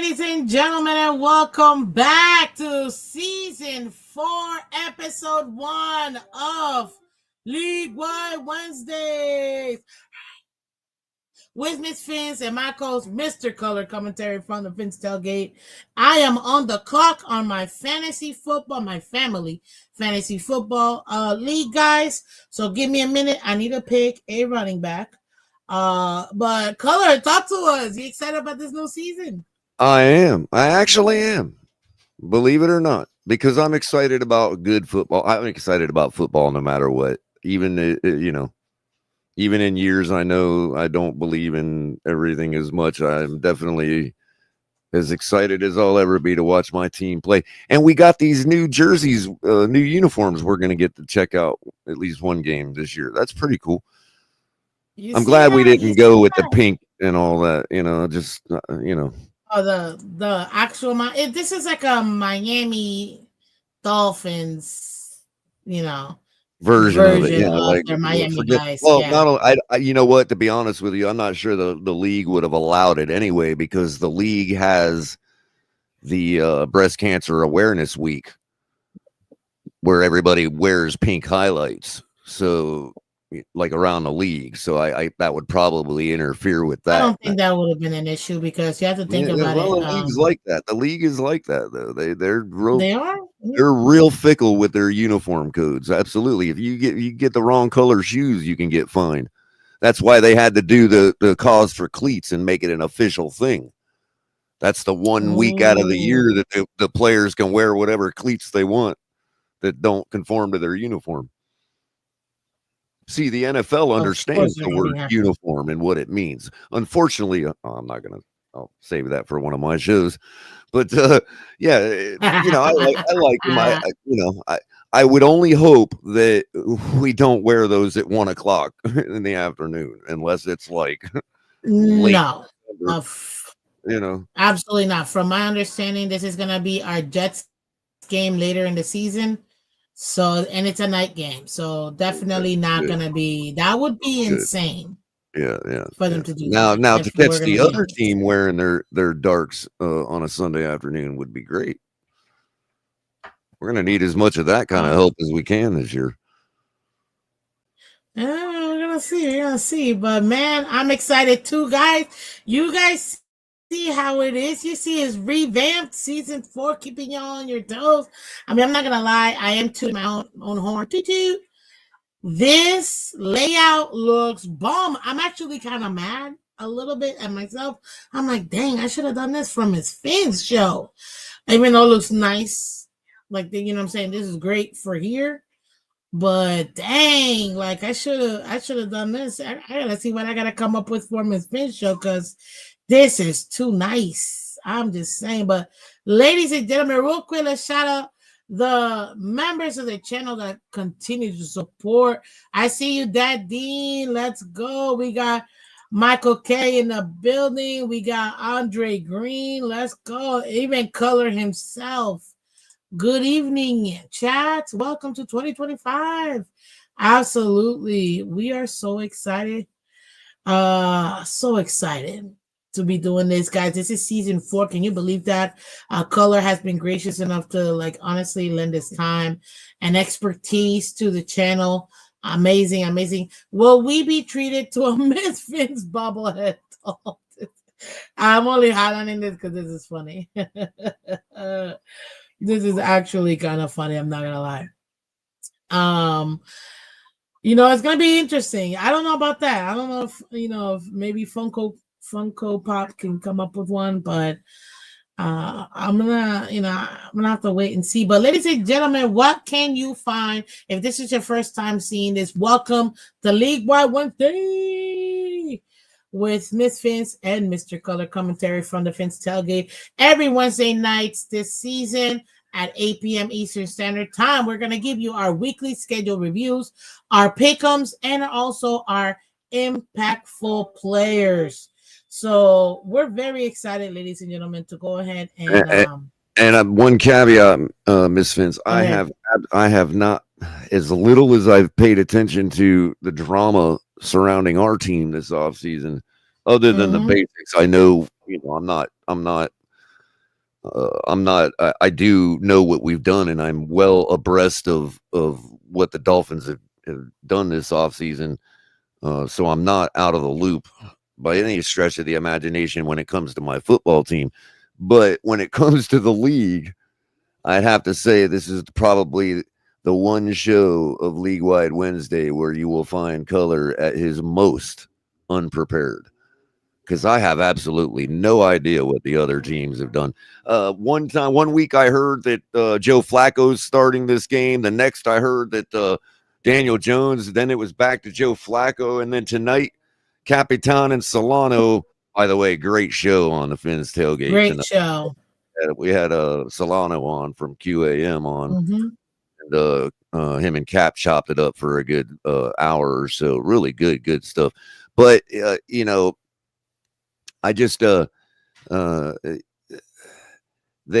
ladies and gentlemen, and welcome back to season 4, episode 1 of League Wide Wednesdays with Miss Phins and my co-host, Mr. Culler, commentary from the Phins tailgate. I am on the clock on my fantasy football, my family fantasy football league, guys. So give me a minute. I need to pick a running back. But Culler, talk to us. You excited about this new season? I am. I actually am. Believe it or not, because I'm excited about good football. I'm excited about football no matter what. Even even in years I know I don't believe in everything as much. I'm definitely as excited as I'll ever be to watch my team play. And we got these new jerseys, new uniforms we're going to get to check out at least one game this year. That's pretty cool. I'm glad we didn't go with the pink and all that, Oh, the actual this is like a Miami Dolphins, version of it. Yeah, like their Miami guys. Well, yeah. Not I, you know what? To be honest with you, I'm not sure the league would have allowed it anyway, because the league has the breast cancer awareness week where everybody wears pink highlights. So, like around the league, so I that would probably interfere with that. I don't think that would have been an issue, because you have to think about it. The league's like that. The league is like that, though. They're real. They are. They're real fickle with their uniform codes. Absolutely. If you get the wrong color shoes, you can get fined. That's why they had to do the cause for cleats and make it an official thing. That's the one week out of the year that the players can wear whatever cleats they want that don't conform to their uniform. See, the NFL understands the word uniform and what it means. Unfortunately, I'm not going to. I'll save that for one of my shows. But yeah, I like them. I would only hope that we don't wear those at 1 o'clock in the afternoon, unless it's like no, absolutely not. From my understanding, this is going to be our Jets game later in the season. So, and it's a night game, so definitely not going to be. That would be insane. Yeah. For them to do now to catch the other team wearing their darks on a Sunday afternoon would be great. We're going to need as much of that kind of help as we can this year. We're gonna see. But man, I'm excited too, guys. You guys see how it is. You see it's revamped season 4, keeping you on your toes. I mean, I'm not gonna lie, I am tooting my own horn. Toot. This layout looks bomb. I'm actually kind of mad a little bit at myself. I'm like, dang, I should have done this from his Phins show. Even though it looks nice, like you know what I'm saying, this is great for here. But dang, like I should have done this. I gotta see what I gotta come up with for Miss Phins show, because this is too nice. I'm just saying. But ladies and gentlemen, real quick, let's shout out the members of the channel that continue to support. I see you, Dad Dean. Let's go. We got Michael K in the building. We got Andre Green. Let's go. Even Culler himself. Good evening, chat. Welcome to 2025. Absolutely. We are so excited. So excited to be doing this, guys. This is season 4. Can you believe that? Culler has been gracious enough to honestly lend his time and expertise to the channel. Amazing. Will we be treated to a Miss Phins bobblehead? I'm only highlighting this because this is funny. This is actually kind of funny. I'm not gonna lie. It's gonna be interesting. I don't know about that. I don't know if maybe Funko Pop can come up with one, but I'm gonna have to wait and see. But ladies and gentlemen, what can you find if this is your first time seeing this? Welcome to League Wide Wednesday with Miss Phins and Mr. Culler, commentary from the Phins tailgate every Wednesday nights this season at 8 p.m. Eastern Standard Time. We're going to give you our weekly schedule reviews, our pick'ems, and also our impactful players. So we're very excited, ladies and gentlemen, to go ahead and one caveat, Miss Phins, I have not, as little as I've paid attention to the drama surrounding our team this offseason, other than the basics. I know, I'm not I'm not. I do know what we've done, and I'm well abreast of what the Dolphins have done this offseason. So I'm not out of the loop by any stretch of the imagination when it comes to my football team. But when it comes to the league, I'd have to say this is probably the one show of League Wide Wednesday where you will find Culler at his most unprepared, because I have absolutely no idea what the other teams have done. One week I heard that Joe Flacco's starting this game. The next I heard that Daniel Jones. Then it was back to Joe Flacco, and then tonight, Capitan and Solano. By the way, great show on the Phins tailgate Great tonight. show. We had Solano on from QAM on, Mm-hmm. and him and Cap chopped it up for a good hour or so. Really good stuff. But I just they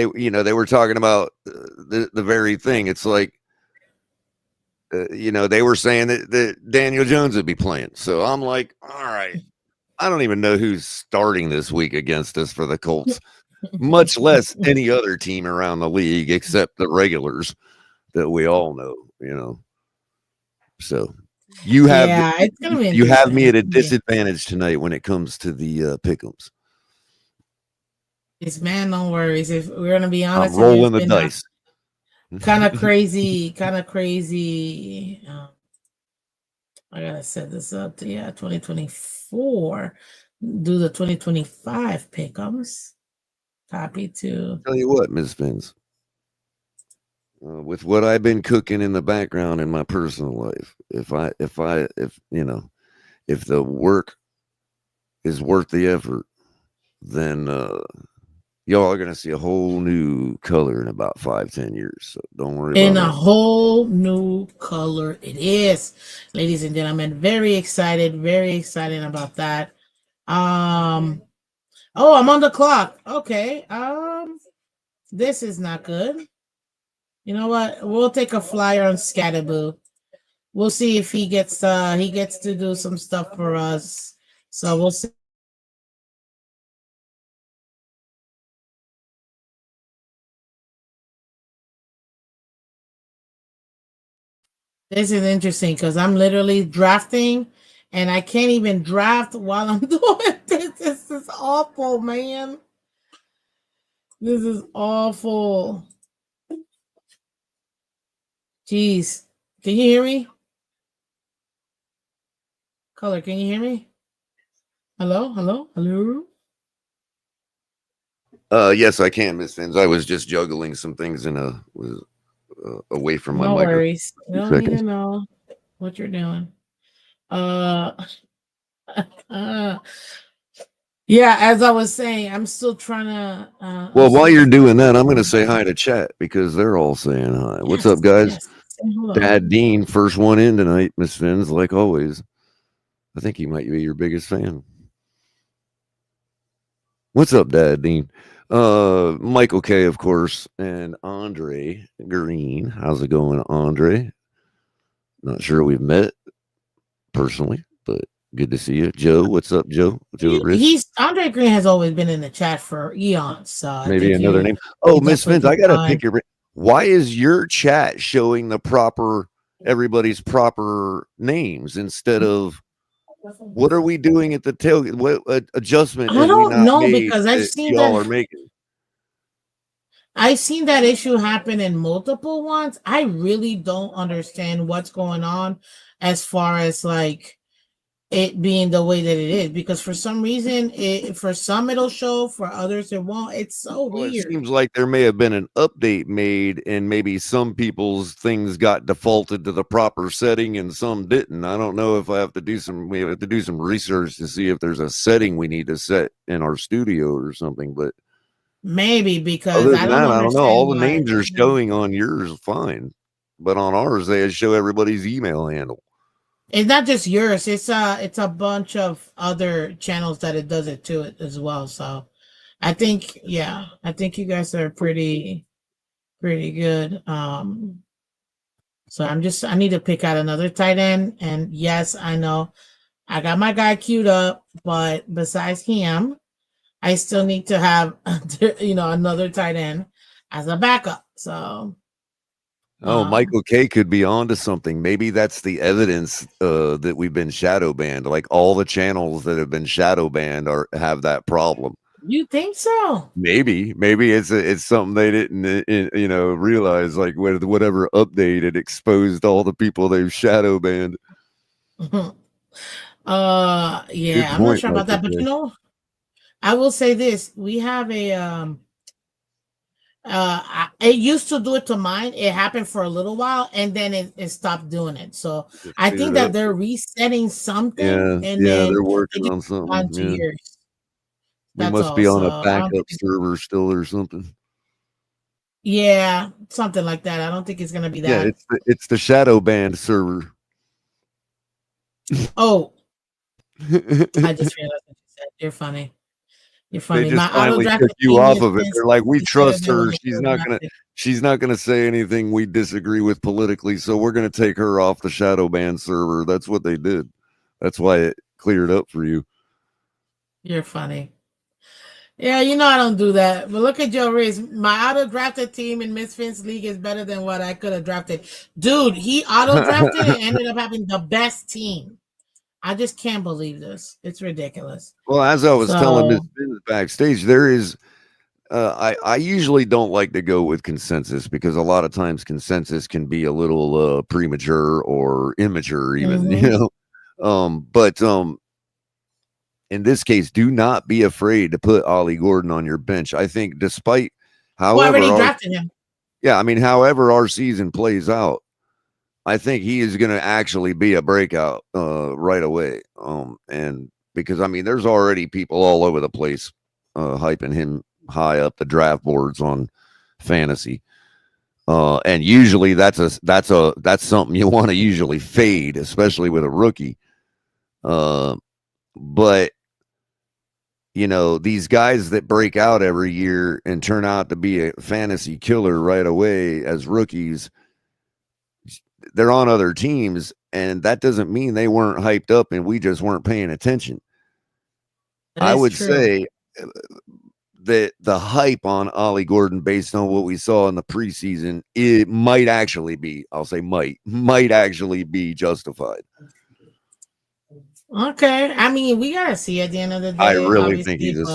were talking about the very thing. It's like they were saying that Daniel Jones would be playing. So I'm like, all right, I don't even know who's starting this week against us for the Colts, much less any other team around the league except the regulars that we all know. So you have Yeah, it's gonna be you have me interesting. at a Yeah. disadvantage tonight when it comes to the pick'ems. It's, man, no worries. If we're gonna be I'm honest, rolling it's the been a dice. kind of crazy, I gotta set this up to 2024. Do the 2025 pickums. Copy to. Tell you what, Ms. Phins, with what I've been cooking in the background in my personal life, if the work is worth the effort, then y'all are gonna see a whole new color in about 5-10 years. So don't worry In about a that. whole new color it is, ladies and gentlemen. Very excited about that. Oh, I'm on the clock. Okay. This is not good. You know what? We'll take a flyer on Scatterboo. We'll see if he gets to do some stuff for us. So we'll see. This is interesting because I'm literally drafting and I can't even draft while I'm doing this. This is awful, man. This is awful. Jeez. Can you hear me? Color, can you hear me? Hello? Hello? Hello? Yes, I can, Miss Fins. I was just juggling some things and was away from my No microphone worries. for a You few don't need to seconds. know what you're doing. Uh, yeah, as I was saying, I'm still trying to Well, while you're doing that, I'm going to say hi to chat because they're all saying hi. What's up, yes, guys? yes. Say hello. Dad Dean, first one in tonight, Miss Fins, like always. I think he might be your biggest fan. What's up, Dad Dean? Michael K, of course, and Andre Green. How's it going, Andre? Not sure we've met personally, but good to see you. Joe, what's up, Joe? Joe Rich. He's Andre Green has always been in the chat for eons, so I Maybe think another name. you Oh, Miss definitely Fins, can I gotta find. pick your brain. Why is your chat showing the proper everybody's proper names instead of what are we doing at the tailgate? What adjustment I have we don't not know made because that y'all are making? I've seen that issue happen in multiple ones. I really don't understand what's going on as far as like it being the way that it is because for some reason for some it'll show, for others it won't. It's so Well, it weird. seems like there may have been an update made, and maybe some people's things got defaulted to the proper setting, and some didn't. I don't know if I have to do some. We have to do some research to see if there's a setting we need to set in our studio or something. But Maybe because other I than don't that, I don't know. understand All the why. names are showing on yours fine, but on ours they show everybody's email handle. It's not just yours. It's a bunch of other channels that it does it to it as well. So I think you guys are pretty good. So I need to pick out another tight end. And yes, I know I got my guy queued up, but besides him, I still need to have another tight end as a backup. So Oh, um Michael K could be onto something. Maybe that's the evidence that we've been shadow banned. Like all the channels that have been shadow banned are have that problem. you think so? Maybe it's something they didn't realize. Like with whatever update it exposed all the people they've shadow banned. Good Yeah, I'm not point, sure about Michael that, but K. I will say this. We have it used to do it to mine. It happened for a little while and then it stopped doing it. So Just I cleared think it that up. they're resetting something Yeah, and yeah, then they're they working just on on something. to Yeah, yours. we That's must all. be So on a I don't think backup server still or something. yeah, something like that. I don't think it's gonna be Yeah, that. it's the shadow band server. Oh, I just realized what you said. You're funny. You're They funny. just My auto finally took drafted you team off is of it. since They're like, "We is better trust than when her. I auto drafted. She's not gonna say anything we disagree with politically, so we're gonna take her off the shadow ban server." That's what they did. That's why it cleared up for you. You're funny. Yeah, I don't do that. But look at Joe Reese. My auto drafted team in Miss Finn's league is better than what I could have drafted. Dude, he auto drafted and ended up having the best team. I just can't believe this. It's ridiculous. Well, as I was telling Miss So, Finn's backstage, there is I usually don't like to go with consensus because a lot of times consensus can be a little premature or immature even, mhm. But in this case, do not be afraid to put Ollie Gordon on your bench. I think despite Well, I however already our drafted him. yeah, I mean however our season plays out, I think he is going to actually be a breakout right away. And because I mean there's already people all over the place hyping him high up the draft boards on fantasy. And usually that's something you want to usually fade, especially with a rookie. But these guys that break out every year and turn out to be a fantasy killer right away as rookies, they're on other teams, and that doesn't mean they weren't hyped up and we just weren't paying attention. That I is would true. say that the hype on Ollie Gordon, based on what we saw in the preseason, it might actually be, I'll say might actually be justified. Okay. I mean, we gotta see at the end of the I day, really think he's obviously, a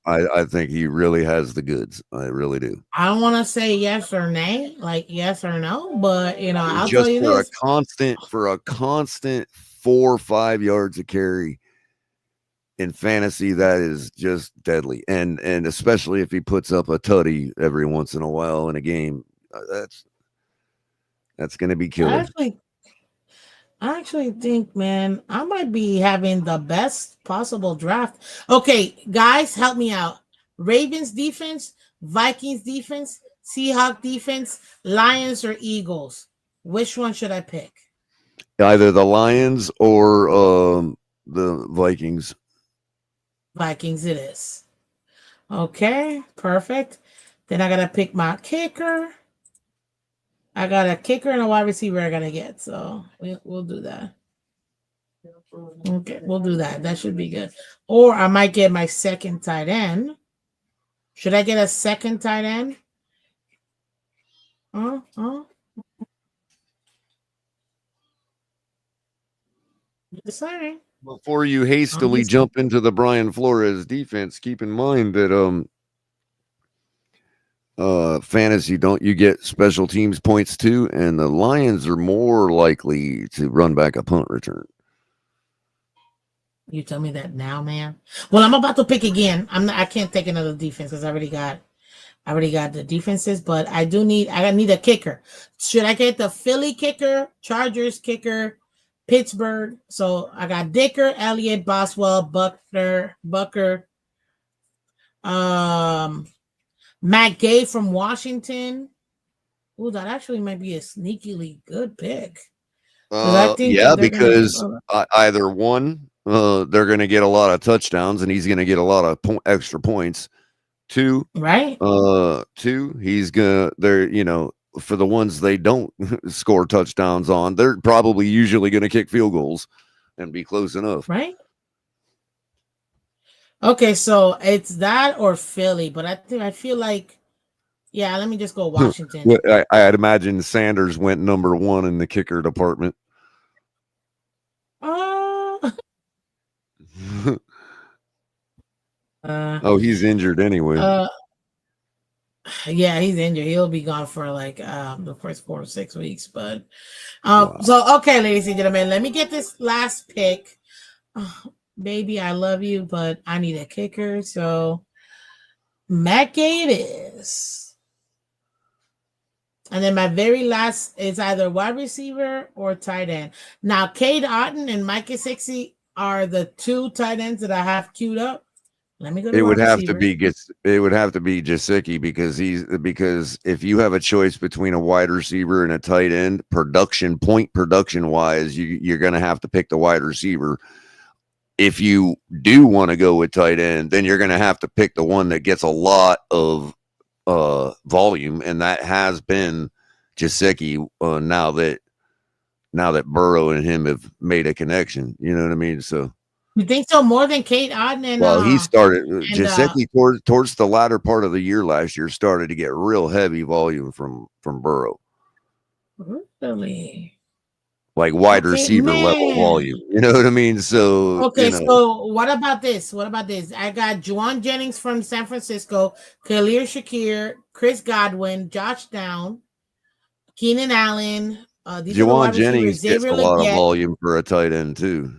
but star. I think he really has the goods. I really do. I don't want to say yes or nay, like yes or no, but I mean, I'll tell just you for a this. constant 4 or 5 yards of carry in fantasy, that is just deadly. And especially if he puts up a tutty every once in a while in a game, that's going to be I killer. actually I actually think, man, I might be having the best possible draft. Okay, guys, help me out. Ravens defense, Vikings defense, Seahawk defense, Lions or Eagles. Which one should I pick? Either the Lions or the Vikings. Vikings it is. Okay, perfect. Then I gotta pick my kicker. I got a kicker and a wide receiver I gotta get. So we'll do that. Okay, we'll do that. That should be good. Or I might get my second tight end. Should I get a second tight end? Oh, just saying. Before you I'm hastily just saying. jump into the Brian Flores defense, keep in mind that fantasy don't you get special teams points too, and the Lions are more likely to run back a punt return. You tell me that now, man. Well, I'm about to pick again. I can't take another defense because I already got the defenses, but I need a kicker. Should I get the Philly kicker, Chargers kicker, Pittsburgh? So I got Dicker, Elliott, Boswell, Bucker, um, Matt Gay from Washington. Oh, that actually might be a sneakily good pick because I think Yeah, that they're gonna give because up. either one, they're going to get a lot of touchdowns, and he's going to get a lot of extra points. Two, Right, he's gonna they're for the ones they don't score touchdowns on, they're probably usually going to kick field goals and be close enough. right. Okay, so it's that or Philly, but I feel like yeah. Let me just go Washington. Well, I'd imagine Sanders went number one in the kicker department. Uh, uh, Oh, he's injured anyway. uh, yeah, he's injured. He'll be gone for like the first 4 or 6 weeks. But Wow. so okay, ladies and gentlemen, let me get this last pick. Baby, I love you, but I need a kicker. So Matt Gay it is. And then my very last is either wide receiver or tight end. Now, Cade Otton and Micah Sixty are the two tight ends that I have queued up. Let me go to It would wide have to receiver. be it would have to be Jasicki because if you have a choice between a wide receiver and a tight end, production wise, you're going to have to pick the wide receiver. If you do want to go with tight end, then you're going to have to pick the one that gets a lot of volume, and that has been Jasicki. Now that Burrow and him have made a connection, you know what I mean. So, You think so more than Cade Otton well, he started and Jasicki towards the latter part of the year last year started to get real heavy volume from Burrow, really? like wide Okay, receiver level man. volume. You know what I mean? So Okay, so what about this? What about this? I got Juwan Jennings from San Francisco, Khalil Shakir, Chris Godwin, Josh Down, Keenan Allen. These are the Jawan wide receivers. Jennings gets Xavier a lot of Leggett. volume for a tight end too.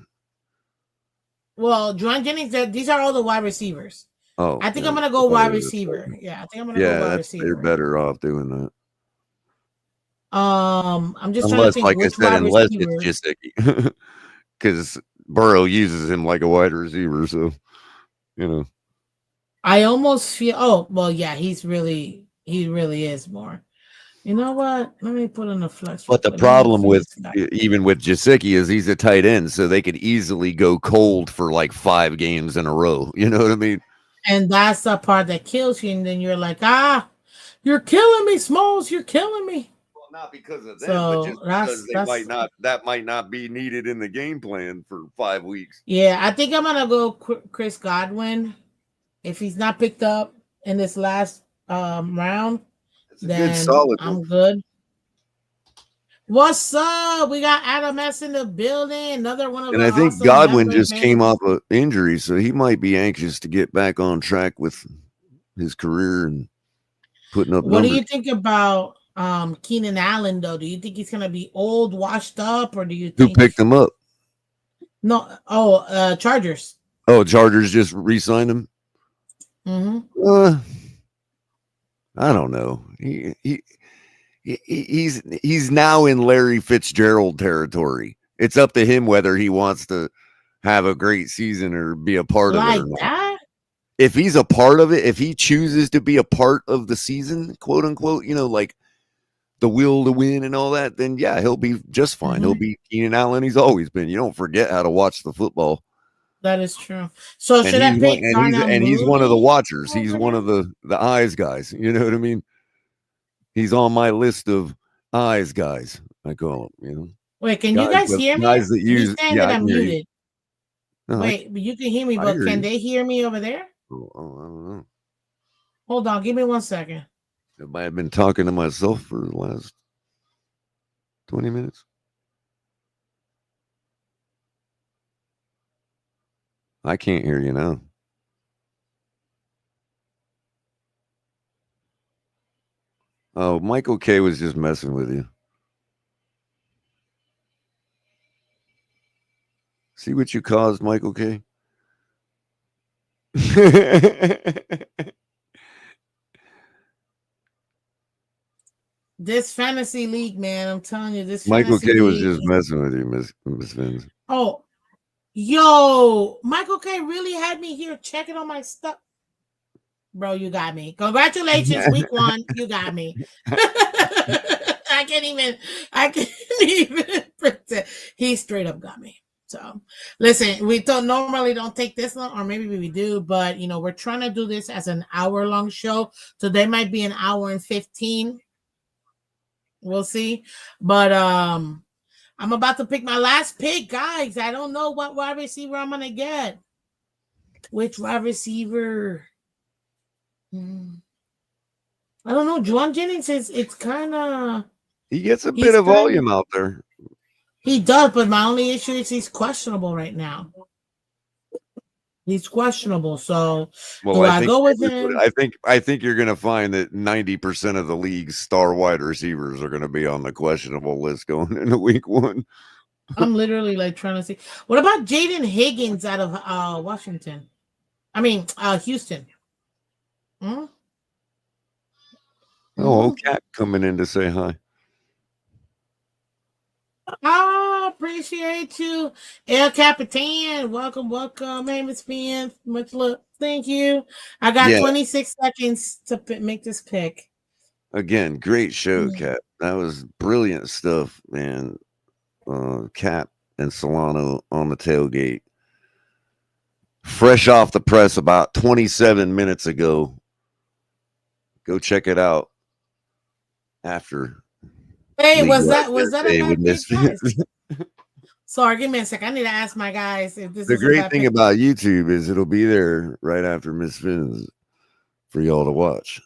Well, Juwan Jennings, these are all the wide receivers. Oh, I think yeah. I'm gonna I go thought wide it was receiver. Yeah, I think I'm gonna go yeah, wide that's you're receiver. better off doing that. I'm just trying to Unless, think like I which said, wide unless it's receiver. Jasicki, because Burrow uses him like a wide receiver. So you know, I almost feel. Oh, well, yeah, he really is more. You know what? Let me put in a flex real but the quick. Let me problem see with this guy. even with Jasicki is he's a tight end, so they could easily go cold for like 5 games in a row. You know what I mean? And that's the part that kills you, and then you're like, you're killing me, Smalls. You're killing me. Well, not because of them, but So just because they that's might not be needed in the game plan for 5 weeks. yeah. I think I'm gonna go Chris Godwin if he's not picked up in this last round. It's a good Then solid one. I'm good. What's up? We got Adam S in the building. Another one of And the I think awesome Godwin members, just came man. off an injury, so he might be anxious to get back on track with his career and putting up What do numbers. you think about Keenan Allen though? Do you think he's gonna be old, washed up, or do you Who picked think him up? no? Oh, Chargers. Oh, Chargers just re-signed him. Mm-hmm. Uh, I don't know. He's now in Larry Fitzgerald territory. It's up to him whether he wants to have a great season or be a part of it Like or not. that? If he's a part of it, if he chooses to be a part of the season, quote unquote, like the will to win and all that, then yeah, he'll be just fine. He'll Mm-hmm. be Keenan Allen. He's always been. You don't forget how to watch the football. That is true. So And should I he's one pick Darnell and he's one of the Mooney watchers. He's over one there? of the eyes guys. You know what I mean? He's on my list of eyes guys. I call them, Wait, can you guys hear me? guys that He's use. saying Yeah, that I I'm can hear you. muted. No, Wait, but you can hear me, I but hear can you. they hear me over there? I don't know. Hold on, give me 1 second. I might have been talking to myself for the last 20 minutes. I can't hear you now. Oh, Michael K was just messing with you. See what you caused, Michael K? This fantasy league, man, I'm telling you, this Michael fantasy K was league. just messing with you, Miss Phins. Oh, yo, Michael K really had me here checking on my stuff. Bro, you got me. Congratulations, week one. You got me. I can't even pretend. He straight up got me. So listen, we don't normally don't take this long, or maybe we do, but we're trying to do this as an hour-long show. So they might be an hour and 15. We'll see. But I'm about to pick my last pick, guys. I don't know what wide receiver I'm gonna get. Which wide receiver? Hmm. I don't know. Juwan Jennings is it's kind of He gets a bit he's of kind of volume out there. he does, but my only issue is he's questionable right now. He's questionable. So Well, do I I think go with everybody, him? I think you're going to find that 90% of the league's star wide receivers are going to be on the questionable list going into week 1. I'm literally like trying to see. What about Jaden Higgins out of Washington? I mean, Houston. Hmm? Oh, Hmm? Cat coming in to say hi. I appreciate you, El Capitan. Welcome, welcome. Hey, Miss Phins. Much love. Thank you. I got Yeah, 26 seconds to make this pick. again, great show, Mm. Cat. That was brilliant stuff, man. Cat and Solano on the tailgate. Fresh off the press about 27 minutes ago. Go check it out after Hey, League was Wide that a Day with bad pick, Miss guys? Fitz. Sorry, give me a second. I need to ask my guys if this The is a great bad thing pick. about YouTube is it'll be there right after Miss Fitz for y'all to watch.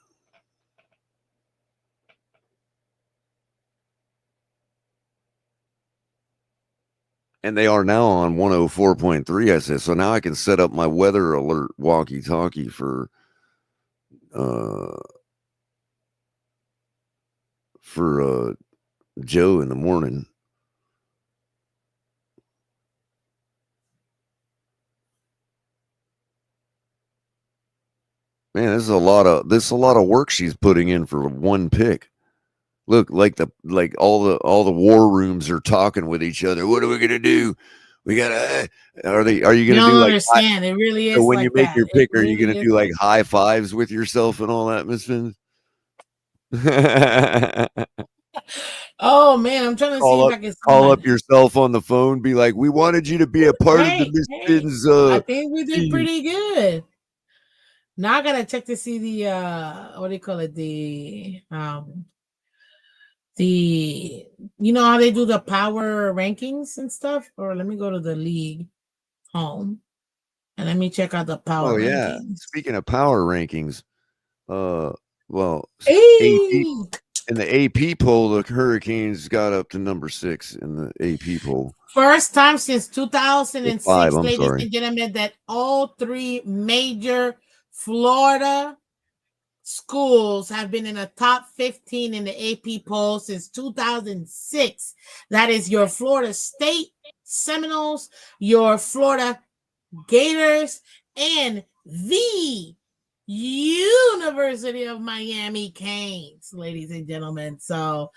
And they are now on 104.3, I said. So now I can set up my weather alert walkie talkie uh for Joe in the morning. Man, this is a lot of work she's putting in for one pick. Look, like all the war rooms are talking with each other. What are we gonna do? We gotta. Are you You gonna don't do like understand. It really so is when you like make that. your It pick? Are you really gonna is do like like high fives with yourself and all that, Miss Finn? oh man, I'm trying to see call if up I can see call my up yourself on the phone. Be like, we wanted you to be a part of the hey, Miss hey. Finn's I think we did team. pretty good. Now I gotta check to see the what do you call it? The you know how they do the power rankings and stuff? Or let me go to the league home and let me check out the Oh power yeah. rankings. Speaking of power rankings, uh, well, AP Hey! in the AP poll, the Hurricanes got up to number 6 in the AP poll. First time since Or 5, 2006, I'm ladies sorry. and gentlemen, that all three major Florida schools have been in the top 15 in the AP poll since 2006. That is your Florida State Seminoles, your Florida Gators, and the University of Miami Canes, ladies and gentlemen. So,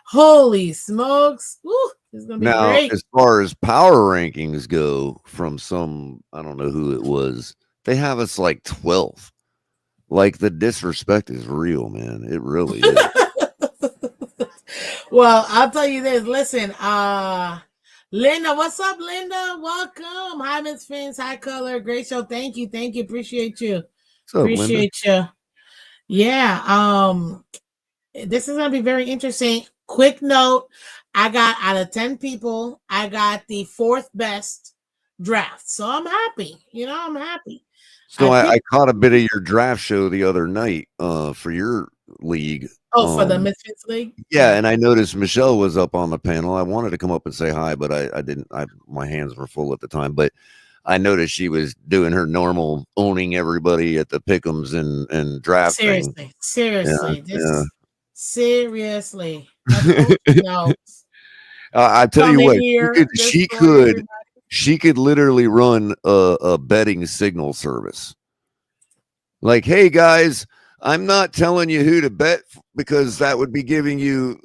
holy smokes. Woo, this is going to be Now, great. as far as power rankings go, from some, I don't know who it was, they have us like 12th. Like the disrespect is real, man. It really is. Well, I'll tell you this. Listen, Linda, what's up, Linda? Welcome. Hi, Miss Phins. Hi, Culler. Great show. Thank you. Thank you. Appreciate you. What's up, Linda? Appreciate you. Yeah. This is gonna be very interesting. Quick note: I got out of 10 people, I got the fourth best draft. So I'm happy. I'm happy. I So I picked caught a bit of your draft show the other night for your league. for the Um Misfits League. yeah, Yeah. and I noticed Michelle was up on the panel. I wanted to come up and say hi, but I didn't. My hands were full at the time. But I noticed she was doing her normal owning everybody at the pick'ems and draft thing. Seriously, Yeah, seriously, yeah. this seriously. Of course, I tell come you in what, here, destroy everybody. she could literally run a betting signal service. Like, hey guys, I'm not telling you who to bet because that would be giving you,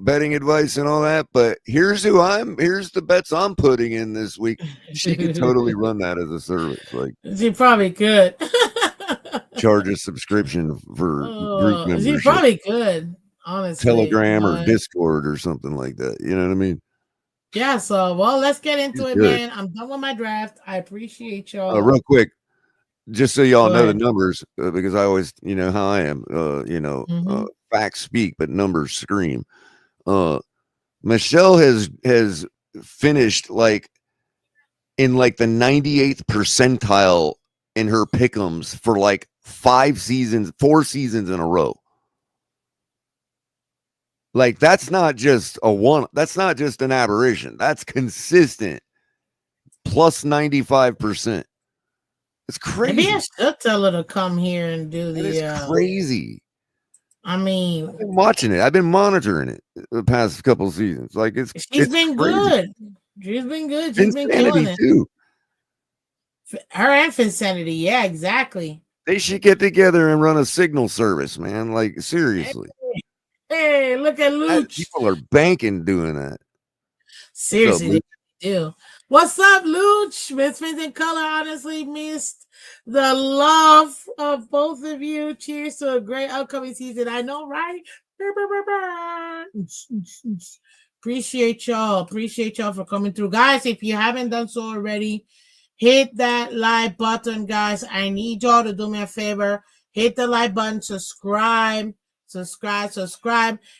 betting advice and all that. But here's the bets I'm putting in this week. She could totally run that as a service, like She probably could. charge a subscription for group She membership, probably could, honestly. Telegram or But Discord or something like that. You know what I mean? yeah, so well, let's get She's into it, good. man. I'm done with my draft. I appreciate y'all. Real quick, just so y'all Go know the ahead. numbers, because I always, how I am, Mm-hmm. facts speak, but numbers scream. Uh, Michelle has finished like in like the 98th percentile in her pick'ems for like 4 seasons in a row. Like that's not just that's not just an aberration. That's consistent plus 95%. It's Maybe I crazy. should tell her to come here and do That is the. crazy. I I've mean, been watching it. I've been monitoring it the past couple seasons. Like she's it's been crazy. good. She's been good. She's been killing Insanity it. too. Her and Finsanity. Yeah, exactly. They should get together and run a signal service, man. Like Hey, seriously. hey, look at Luch. People are banking doing that. What's up, Seriously, they Luke? do. What's up, Luch? Miss Phins and Culler honestly missed the love of both of you. Cheers to a great upcoming season. I know, right? Appreciate y'all. Appreciate y'all for coming through. Guys, if you haven't done so already, hit that like button, guys. I need y'all to do me a favor. Hit the like button, subscribe.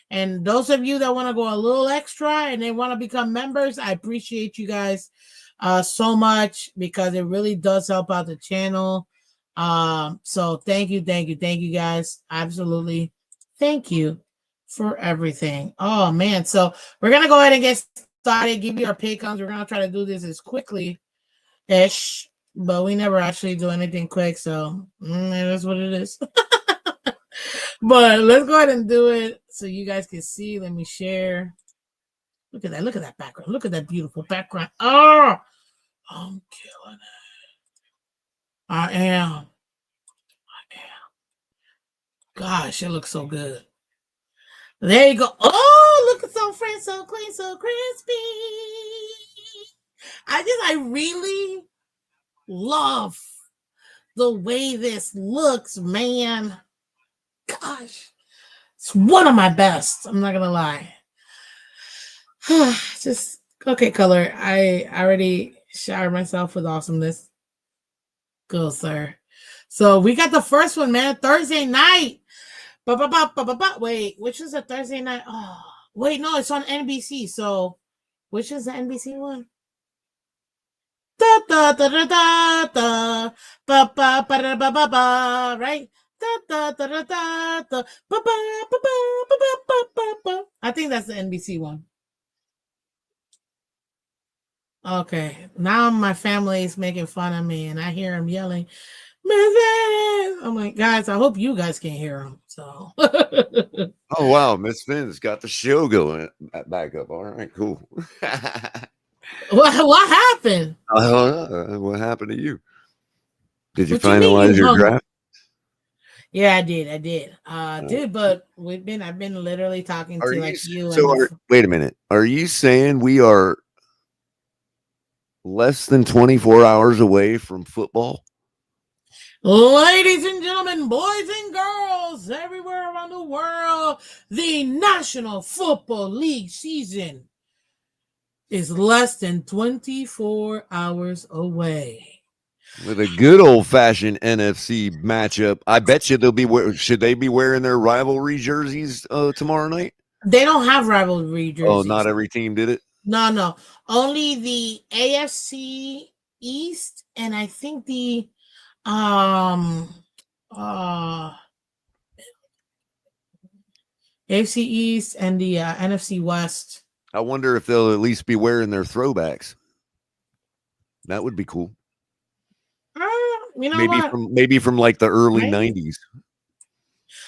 And those of you that want to go a little extra and they want to become members, I appreciate you guys so much because it really does help out the channel. So thank you guys. Absolutely. Thank you for everything. Oh man. So we're gonna go ahead and get started, give you our pick-ons. We're gonna try to do this as quickly ish, but we never actually do anything quick, so that's what it is. But let's go ahead and do it so you guys can see. Let me share. Look at that. Look at that background. Look at that beautiful background. Oh, I'm killing it. I am. Gosh, it looks so good. There you go. Oh, look at so fresh, so clean, so crispy. I really love the way this looks, man. Gosh, it's one of my best. I'm not gonna lie. Just okay, Color. I already showered myself with awesomeness. Go, sir. So we got the first one, man. Thursday night. Wait, which is a Thursday night? Oh, wait, no, it's on NBC. So, which is the NBC one? Da da da da da da ba ba ba da ba ba ba, right? Da da da da da da ba ba ba ba ba ba ba ba. I think that's the NBC one. Okay, now my family is making fun of me, and I hear them yelling, "Mrs." I'm like, guys, I hope you guys can hear them. So, Oh wow, Miss Finn's got the show going back up. All right, cool. what happened? What happened to you? Did you What you mean you finalize your hung? draft? Yeah, I did. But I've been literally talking Are to you like you so? and the. Wait a minute. Are you saying we are less than 24 hours away from football? Ladies and gentlemen, boys and girls, everywhere around the world, the National Football League season is less than 24 hours away. With a good old fashioned NFC matchup. I bet you they'll be should they be wearing their rivalry jerseys tomorrow night? They don't have rivalry Oh, jerseys. not every team did it. No. Only the AFC East and I think the uh AFC East and the NFC West. I wonder if they'll at least be wearing their throwbacks. That would be cool. You know what? Maybe from like the early Maybe. 90s.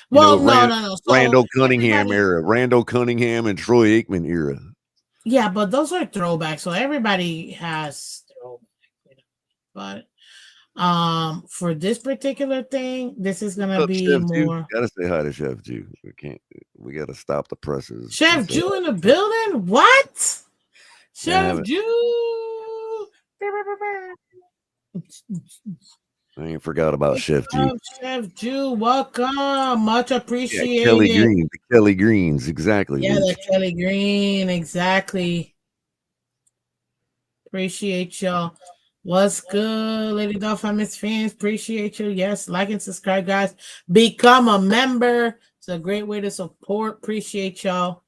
Well, no. So Randall Cunningham everybody, era, Randall Cunningham and Troy Aikman era. yeah, but those are throwbacks. So everybody has throwbacks. But for this particular thing, this is gonna What's up, be Chef Jew? more. Gotta say hi to Chef Jew. We gotta stop the presses. Chef Jew in the building? What? Chef Yeah, Jew. I ain't forgot about Chef Jew. Chef Jew, welcome. Much Yeah, appreciated. The Kelly Greens, exactly. Yeah, Luke. the Kelly Green, exactly. Appreciate y'all. What's good, Lady Dolphin, Miss Fans? Appreciate you. Yes, like and subscribe, guys. Become a member. It's a great way to support. Appreciate y'all.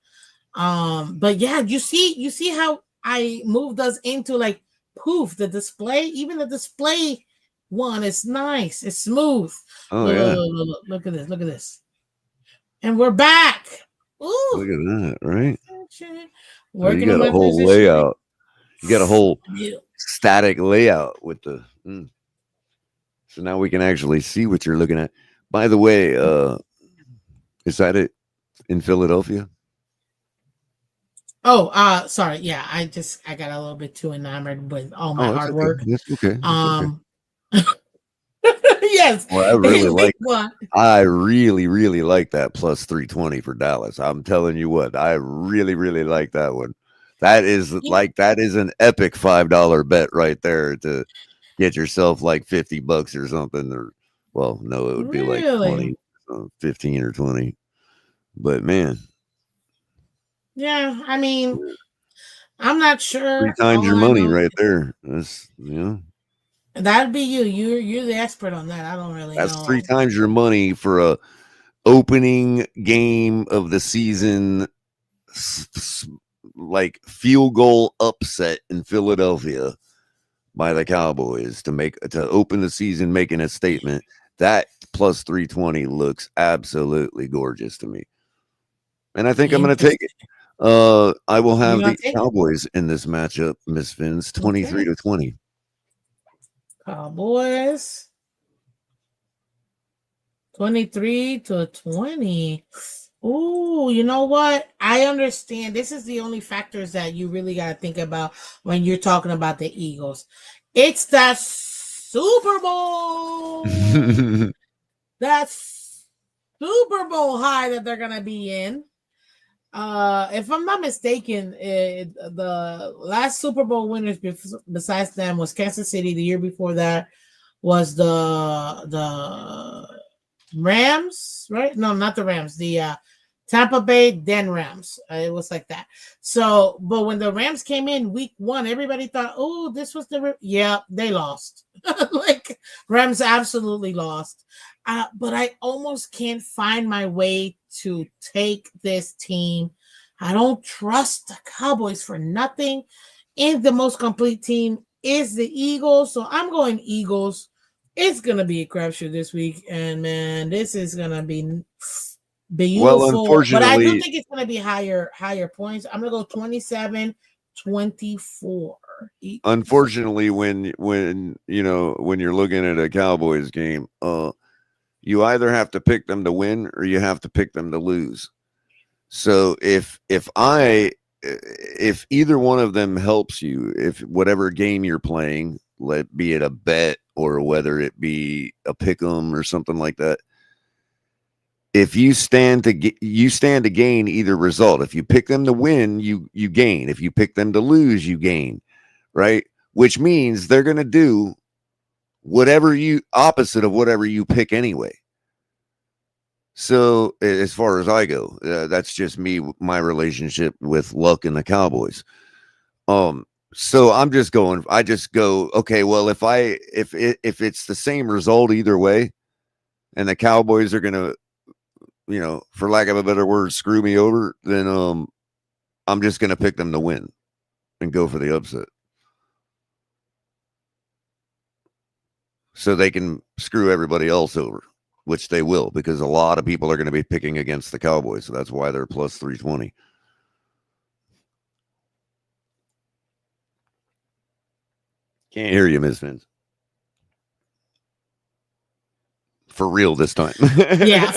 But yeah, you see how I moved us into like poof, the display, even the display 1. It's nice. It's smooth. Oh Look, look, yeah, look, look, look, look at this. Look at this. And we're back. Ooh. look at that, right? So you Working on got a my whole positioning. layout. You got a whole Yeah. static layout with the. So now we can actually see what you're looking at. By the way, is that it in Philadelphia? Oh, sorry. Yeah, I got a little bit too enamored with all my Oh, that's hard okay. work. That's okay. That's okay. Um, yes, Well, I really in week like. one. I really, really like that plus 320 for Dallas. I'm telling you what, I really, really like that one. That is an epic $5 bet right there to get yourself like $50 or something. Or well, no, it would be like Really? 20, 15 or 20. But man, Yeah. I mean, I'm not three sure. times All your I money know right there. that'd be you. You're the expert on that. I don't really That's three know. times your money for a opening game of the season, like field goal upset in Philadelphia by the Cowboys to open the season, making a statement. That plus 320 looks absolutely gorgeous to me, and I think I'm going to take it. Interesting. I will You're have gonna the take it? Cowboys in this matchup, Miss Phins, 23 Okay. to 20. Cowboys 23-20. Ooh, you know what? I understand. This is the only factors that you really got to think about when you're talking about the Eagles. It's the Super Bowl. That Super Bowl high that they're gonna be in. If I'm not mistaken, the last Super Bowl winners besides them was Kansas City. The year before that was the Rams, right? No, not the Rams. The Tampa Bay, then Rams. It was like that. So, but when the Rams came in week one, everybody thought, oh, this was yeah, they lost. Like Rams absolutely lost. But I almost can't find my way to take this team. I don't trust the Cowboys for nothing. And the most complete team is the Eagles. So I'm going Eagles. It's gonna be a crapshoot this week, and man, this is gonna be Well, beautiful. But I do unfortunately, think it's gonna be higher points. I'm gonna go 27-24. Eagles. unfortunately, when you're looking at a Cowboys game, you either have to pick them to win or you have to pick them to lose. So if either one of them helps you, if whatever game you're playing, let be it a bet or whether it be a pick 'em or something like that, if you stand to gain either result. If you pick them to win, you gain. If you pick them to lose, you gain, right? Which means they're going to do whatever you opposite of whatever you pick anyway. So as far as I go, that's just me, my relationship with luck and the Cowboys. So I just go, okay, well, if it's the same result either way, and the Cowboys are gonna, for lack of a better word, screw me over, then I'm just gonna pick them to win and go for the upset. So they can screw everybody else over, which they will, because a lot of people are going to be picking against the Cowboys. So that's why they're plus 320. Can't hear you, Ms. Vince. For real this time. Yeah.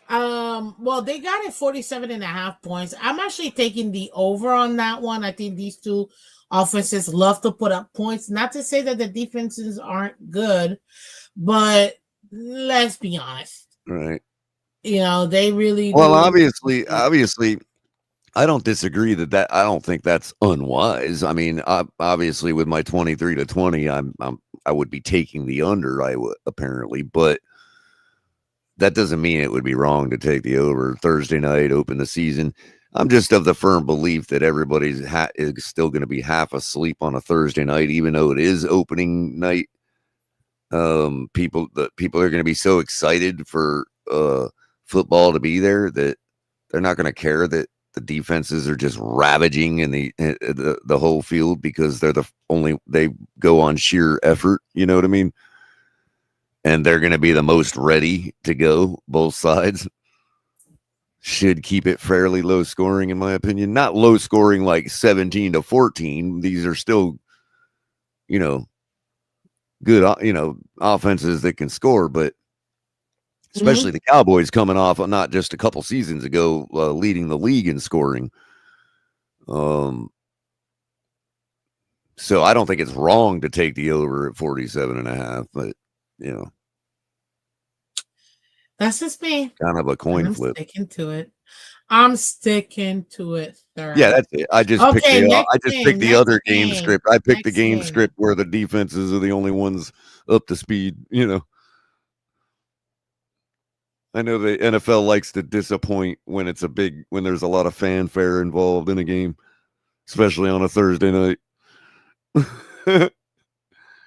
Well, they got it 47.5 points. I'm actually taking the over on that one. I think these two offenses love to put up points. Not to say that the defenses aren't good, but let's be honest. Right. They really Well, do. obviously, I don't disagree I don't think that's unwise. I mean, obviously with my 23 to 20, I would be taking the under, apparently, but that doesn't mean it would be wrong to take the over Thursday night, open the season. I'm just of the firm belief that everybody's is still going to be half asleep on a Thursday night, even though it is opening night. People are going to be so excited for football to be there that they're not going to care that the defenses are just ravaging in the whole field because they're they go on sheer effort. You know what I mean? And they're going to be the most ready to go. Both sides should keep it fairly low scoring, in my opinion. Not low scoring like 17-14. These are still, you know, good, offenses that can score, but especially the Cowboys coming off not just a couple seasons ago, leading the league in scoring. So I don't think it's wrong to take the over at 47.5, but that's just me. kind of a coin I'm flip. sticking to it. I'm sticking to it, sir. Yeah, that's it. I just picked Okay, the next other game game. script. I picked the Next game game. script where the defenses are the only ones up to speed. I know the NFL likes to disappoint when there's a lot of fanfare involved in a game, especially on a Thursday night.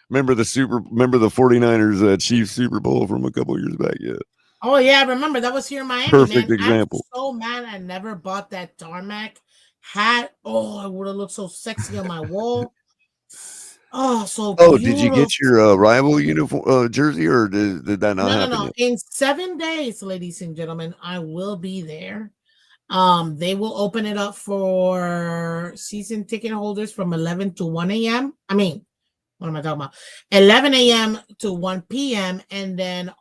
remember the 49ers Chiefs Super Bowl from a couple years back? Yeah. Oh yeah, I remember that was here in Miami, Perfect man. I'm example. so mad I never bought that tarmac hat. Oh, it would have looked so sexy on my wall. Oh, so Oh, did you get beautiful. your rival uniform jersey, or did that not happen No. yet? In 7 days, ladies and gentlemen, I will be there. They will open it up for season ticket holders from 11 to 1 a.m. I mean, what am I talking about? 11 a.m. to 1 p.m. And then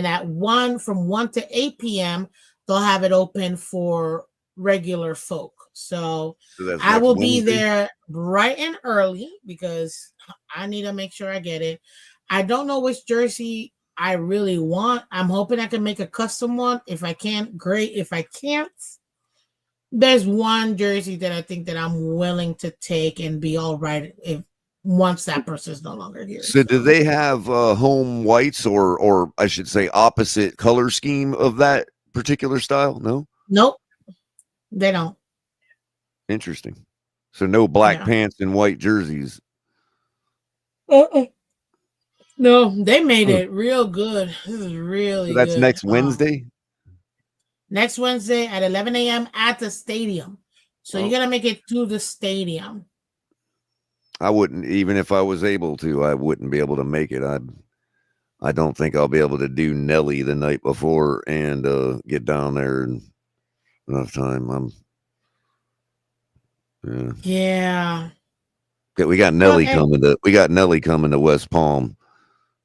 at 1 from 1 to 8 p.m. they'll have it open for regular folk. So that's I next will be Wednesday. there bright and early because I need to make sure I get it. I don't know which jersey I really want. I'm hoping I can make a custom one. If I can, great. If I can't, there's one jersey that I think that I'm willing to take and be all right if once that person is no longer here. So do they have home whites or I should say opposite color scheme of that particular style? No? Nope, they don't. Interesting. So no black Yeah. pants and white jerseys. Uh-uh. No, they made Huh. it real good. This is So really that's good. next Wednesday? Next Wednesday at 11 a.m. at the stadium. So you got to make it to the stadium. I wouldn't, even if I was able to, I wouldn't be able to make it. I don't think I'll be able to do Nelly the night before and get down there in enough time. Yeah. We got Nelly coming to West Palm.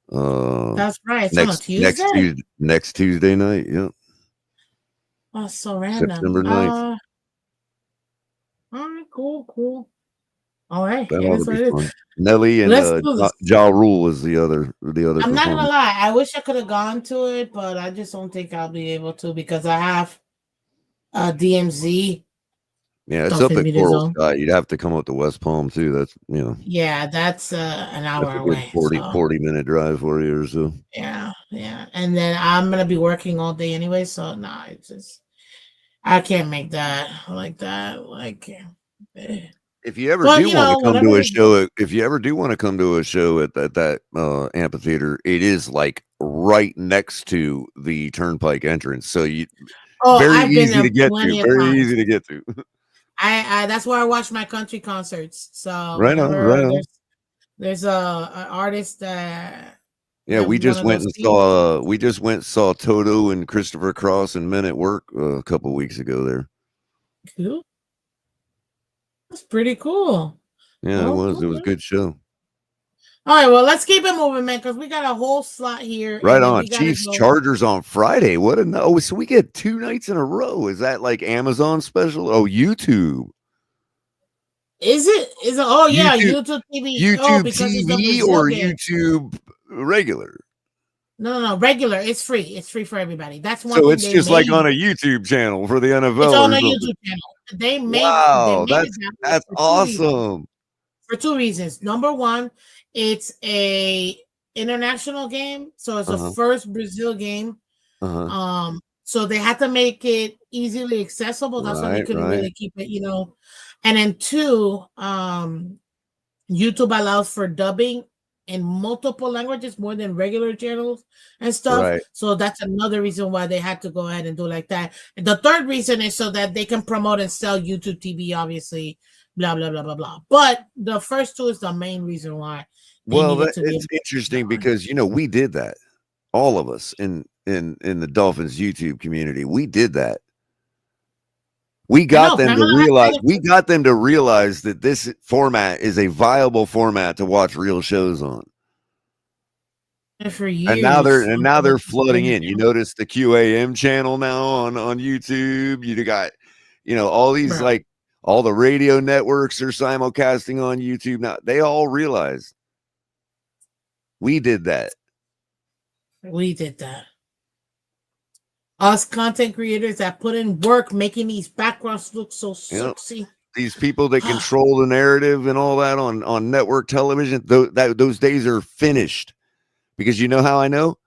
That's right. It's on a Tuesday? Next Tuesday night. Yep. Oh, so random. September 9th. All right, cool. All right, That it ought to is what be it is. fun. Nelly and Let's do this. Ja Rule is the other I'm not gonna performer. lie. I wish I could have gone to it, but I just don't think I'll be able to because I have DMZ Yeah, it's stuff up in at me to Coral zone. Sky. You'd have to come up to West Palm too. That's Yeah, that's an that's hour a good away. 40 minute drive for you or so. Yeah. And then I'm gonna be working all day anyway, so nah, it's just I can't make that like that. Like If you ever but do want to come whatever to a they show, if you ever do want to come to a show at that amphitheater, it is like right next to the turnpike entrance. So very I've been easy there to get to. plenty of Very times. easy to get to. I that's where I watch my country concerts. So Right on, right whenever on. there's an artist that Yeah, we one just of went those and seats. saw Toto and Christopher Cross and Men at Work a couple weeks ago there. Cool. That's pretty cool. Yeah, it Well, was. It was a okay. good show. All right, well, let's keep it moving, man, because we got a whole slot here, Right and then on. we gotta Chiefs go. Chargers on Friday. What a no! So we get 2 nights in a row. Is that like Amazon special? Oh, YouTube. Is it? Oh yeah, YouTube YouTube TV. Oh, YouTube because it's the TV Brazil or game. YouTube regular? No, regular. It's free. It's free for everybody. That's one So thing it's they just like made. on a YouTube channel for the It's NFL on or a something. YouTube channel. They Wow, made it that way that's for 2 reasons. awesome. For 2 reasons. Number one, it's a international game, so it's the Uh-huh. first Brazil game. Uh-huh. So they had to make it easily accessible. That's why they couldn't Right. really keep it, And then two, YouTube allows for dubbing in multiple languages more than regular channels and stuff. Right. So that's another reason why they had to go ahead and do like that. And the third reason is so that they can promote and sell YouTube TV, obviously, blah blah blah blah blah. But the first two is the main reason why they Well, needed to be it's able to interesting on. because we did that. All of us in the Dolphins YouTube community, we did that. We I got know, them to Pamela. I realize said we got them to realize that this format is a viable format to watch real shows on. it for And now they're years. flooding in. You notice the QAM channel now on YouTube. You got, all these Bro, like all the radio networks are simulcasting on YouTube now. They all realize we did that. we did that. Us content creators that put in work making these backgrounds look so You know, sexy. these people that control the narrative and all that on network television, those days are finished. Because you know how I know?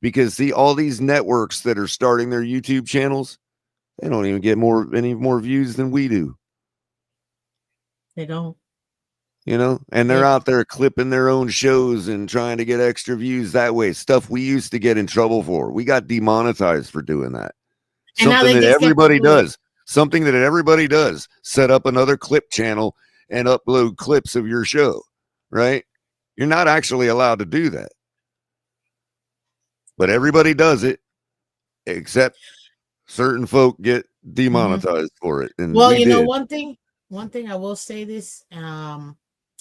Because see, all these networks that are starting their YouTube channels, they don't even get any more views than we do. They don't. And they're They out there clipping their own shows and trying to get extra views that way. Stuff we used to get in trouble for. We got demonetized for doing that. and now Something they that just get to everybody do it. does. Something that everybody does. Set up another clip channel and upload clips of your show, right? You're not actually allowed to do that. But everybody does it, except certain folk get demonetized for it. And Well, we you know did. one thing I will say this.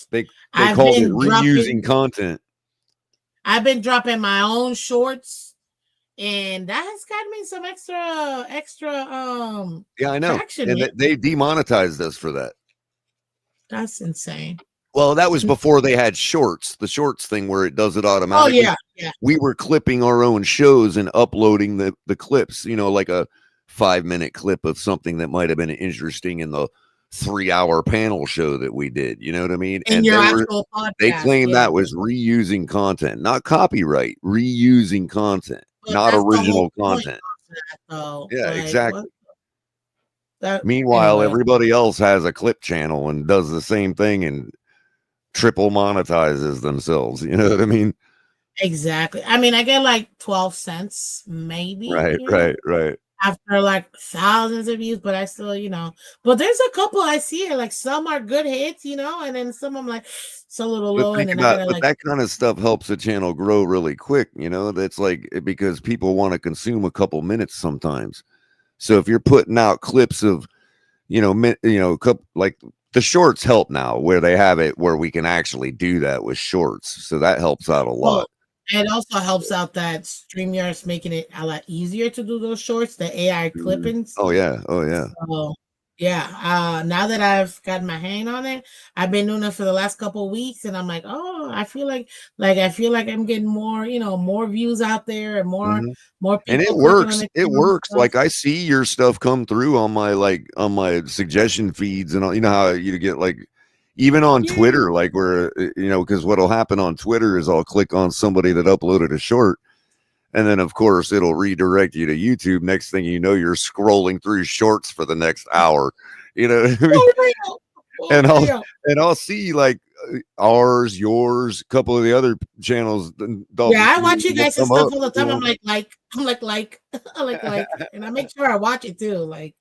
They I've called it been dropping reusing content. I've been dropping my own shorts, and that has gotten me some extra Yeah, I know. traction, And man. they demonetized us for that. That's insane. Well, that was before they had shorts, the shorts thing where it does it Oh automatically. yeah, yeah. We were clipping our own shows and uploading the clips, like a 5-minute clip of something that might have been interesting in the 3-hour panel show that we did. You know what I mean? In And your they actual podcast, claimed yeah. that was reusing content, not copyright, reusing content, But not that's the whole original point content. of that, though. Yeah, Like what exactly. that Meanwhile, anyway. everybody else has a clip channel and does the same thing and triple monetizes themselves. You know what I mean? Exactly. I mean, I get like 12 cents, maybe, Right, right, right. after like thousands of views, but I still, but there's a couple I see it, like some are good hits, and then some I'm like, it's a little low, and then I gotta But like, that kind of stuff helps a channel grow really quick. That's like because people want to consume a couple minutes sometimes. So if you're putting out clips of, like the shorts help now where they have it where we can actually do that with shorts. So that helps out a well, lot. it also helps out that StreamYard's making it a lot easier to do those shorts, the AI Mhm. clippings. Oh yeah. Oh yeah. So yeah, now that I've gotten my hang on it, I've been doing it for the last couple of weeks, and I'm like, oh, I feel like I'm getting more, more views out there, and more Mhm. more And it people clicking on works. the It channel and works. stuff. Like I see your stuff come through on my suggestion feeds and all, how you get like even on Yeah. Twitter, like where because what'll happen on Twitter is I'll click on somebody that uploaded a short, and then of course it'll redirect you to YouTube. Next thing you know, you're scrolling through shorts for the next hour. You know what I mean? For real. For And I'll real. and I'll see like ours, yours, a couple of the other channels, the Dolphins Yeah, I watch community you will guys and come stuff up. all the time. I'm like, I like, and I make sure I watch it too, like,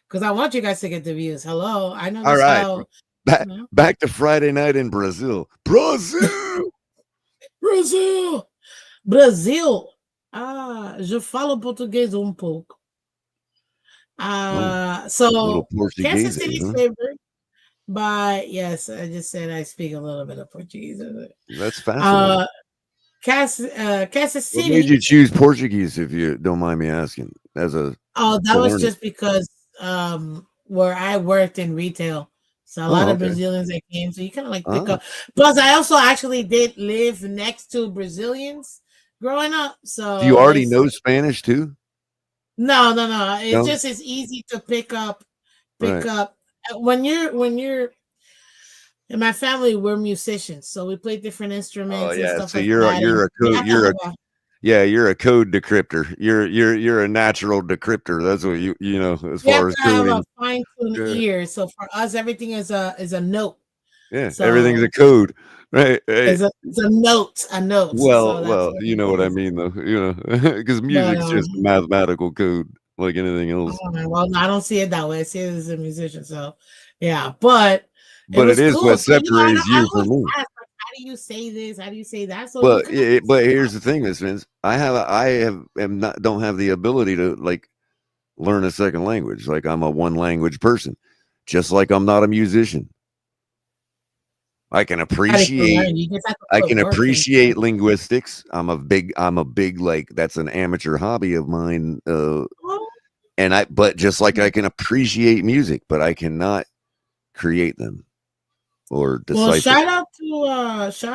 because I want you guys to get the views. Hello, I know All this right. how, Back you know. back to Friday night in Brazil. Brazil. Brazil, Brasil. Je falo português pouco. Oh, a little So Kansas Portuguese, City's huh? favorite, but yes, I just said I speak a little bit of Portuguese. That's fascinating. Uh, Kansas What made City. you choose Portuguese, if you don't mind me asking, as a Oh, to that was learn it? just because where I worked in retail. So a lot Oh, of okay. Brazilians that came. So you kind of like pick Ah, up. Plus, I also actually did live next to Brazilians growing up. do you So already this know Spanish too? no. It's No, just it's easy to pick right. up when you're in my family, we're musicians, so we play different Oh instruments and yeah. stuff So like that. And you're a you code have to you're a have a yeah you're a code decryptor. You're a natural decryptor. That's what you know as you have far as to have a coding. fine-tuned Yeah, ear. So for us, everything is a note. yeah. Everything's a So code, right? Right. it's a note, a note. So that's Well, what you it know what I is. mean, though. Because But music's just a mathematical code, like anything else. well, no, I don't see it that way. I see it as a musician. So yeah, but It But it was is cool. what So separates I you from always me. ask, like, how do you say this? How do you say that? So you kind of mix But it here's up. the thing, Miss Vince. I have am not don't have the ability to like learn a second language. Like I'm a one language person, just like I'm not a musician. I can How did you appreciate learn? You just have to I put can work into it. appreciate linguistics. I'm a big like that's an amateur hobby of mine. Oh, And I but just like I can appreciate music, but I cannot create them or well, decipher. shout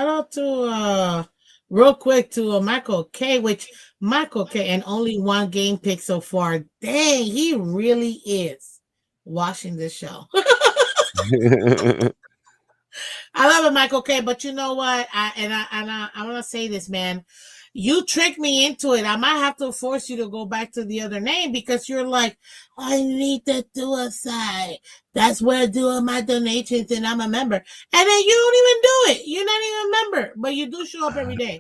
out to real quick to Michael K, which Michael K and only one game pick so far. Dang, he really is watching this show. I love it, Michael K. But you know what? I'm gonna say this, man. You tricked me into it. I might have to force you to go back to the other name because you're like, I need the suicide. That's where I do my donations and I'm a member. And then you don't even do it. You're not even a member, but you do show up every day.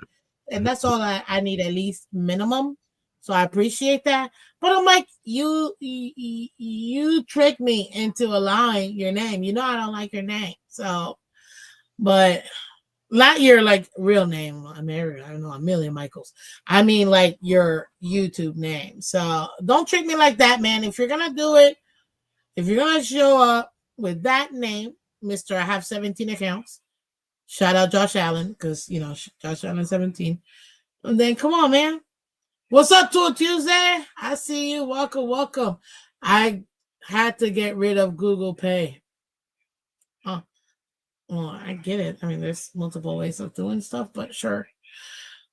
And that's all I need, at least minimum. So I appreciate that. But I'm like, you tricked me into allowing your name. You know I don't like your name. So but not your like real name. I mean, I don't know, a million Michaels. I mean like your YouTube name. So don't treat me like that, man. If you're gonna do it, if you're gonna show up with that name, Mister, I have 17 accounts. Shout out Josh Allen, because you know Josh Allen 17. And then come on, man. What's up to a Tuesday? I see you. Welcome, welcome. I had to get rid of Google Pay. Oh, well, I get it. I mean, there's multiple ways of doing stuff, but sure.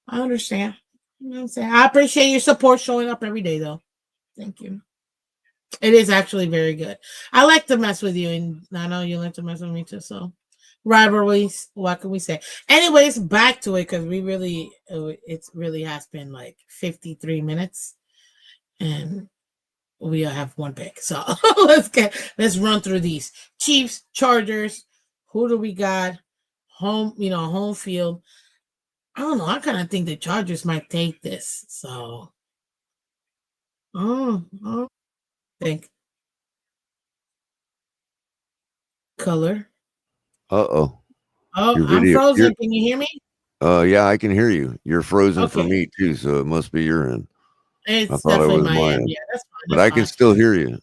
I understand. You know what I'm saying? I appreciate your support showing up every day, though. Thank you. It is actually very good. I like to mess with you, and I know you like to mess with me too. So, rivalries. What can we say? Anyways, back to it because we really, it really has been like 53 minutes, and we have one pick. So let's run through these Chiefs, Chargers. Who do we got? Home, home field. I don't know. I kind of think the Chargers might take this. So, I think color. Uh-oh. Oh, Your I'm video. frozen. Can you hear me? Yeah, I can hear you. You're frozen for Okay. me too, so it must be your end. I It's thought it definitely was my my end. end, Yeah, that's fine. but That's I can fine. still hear you.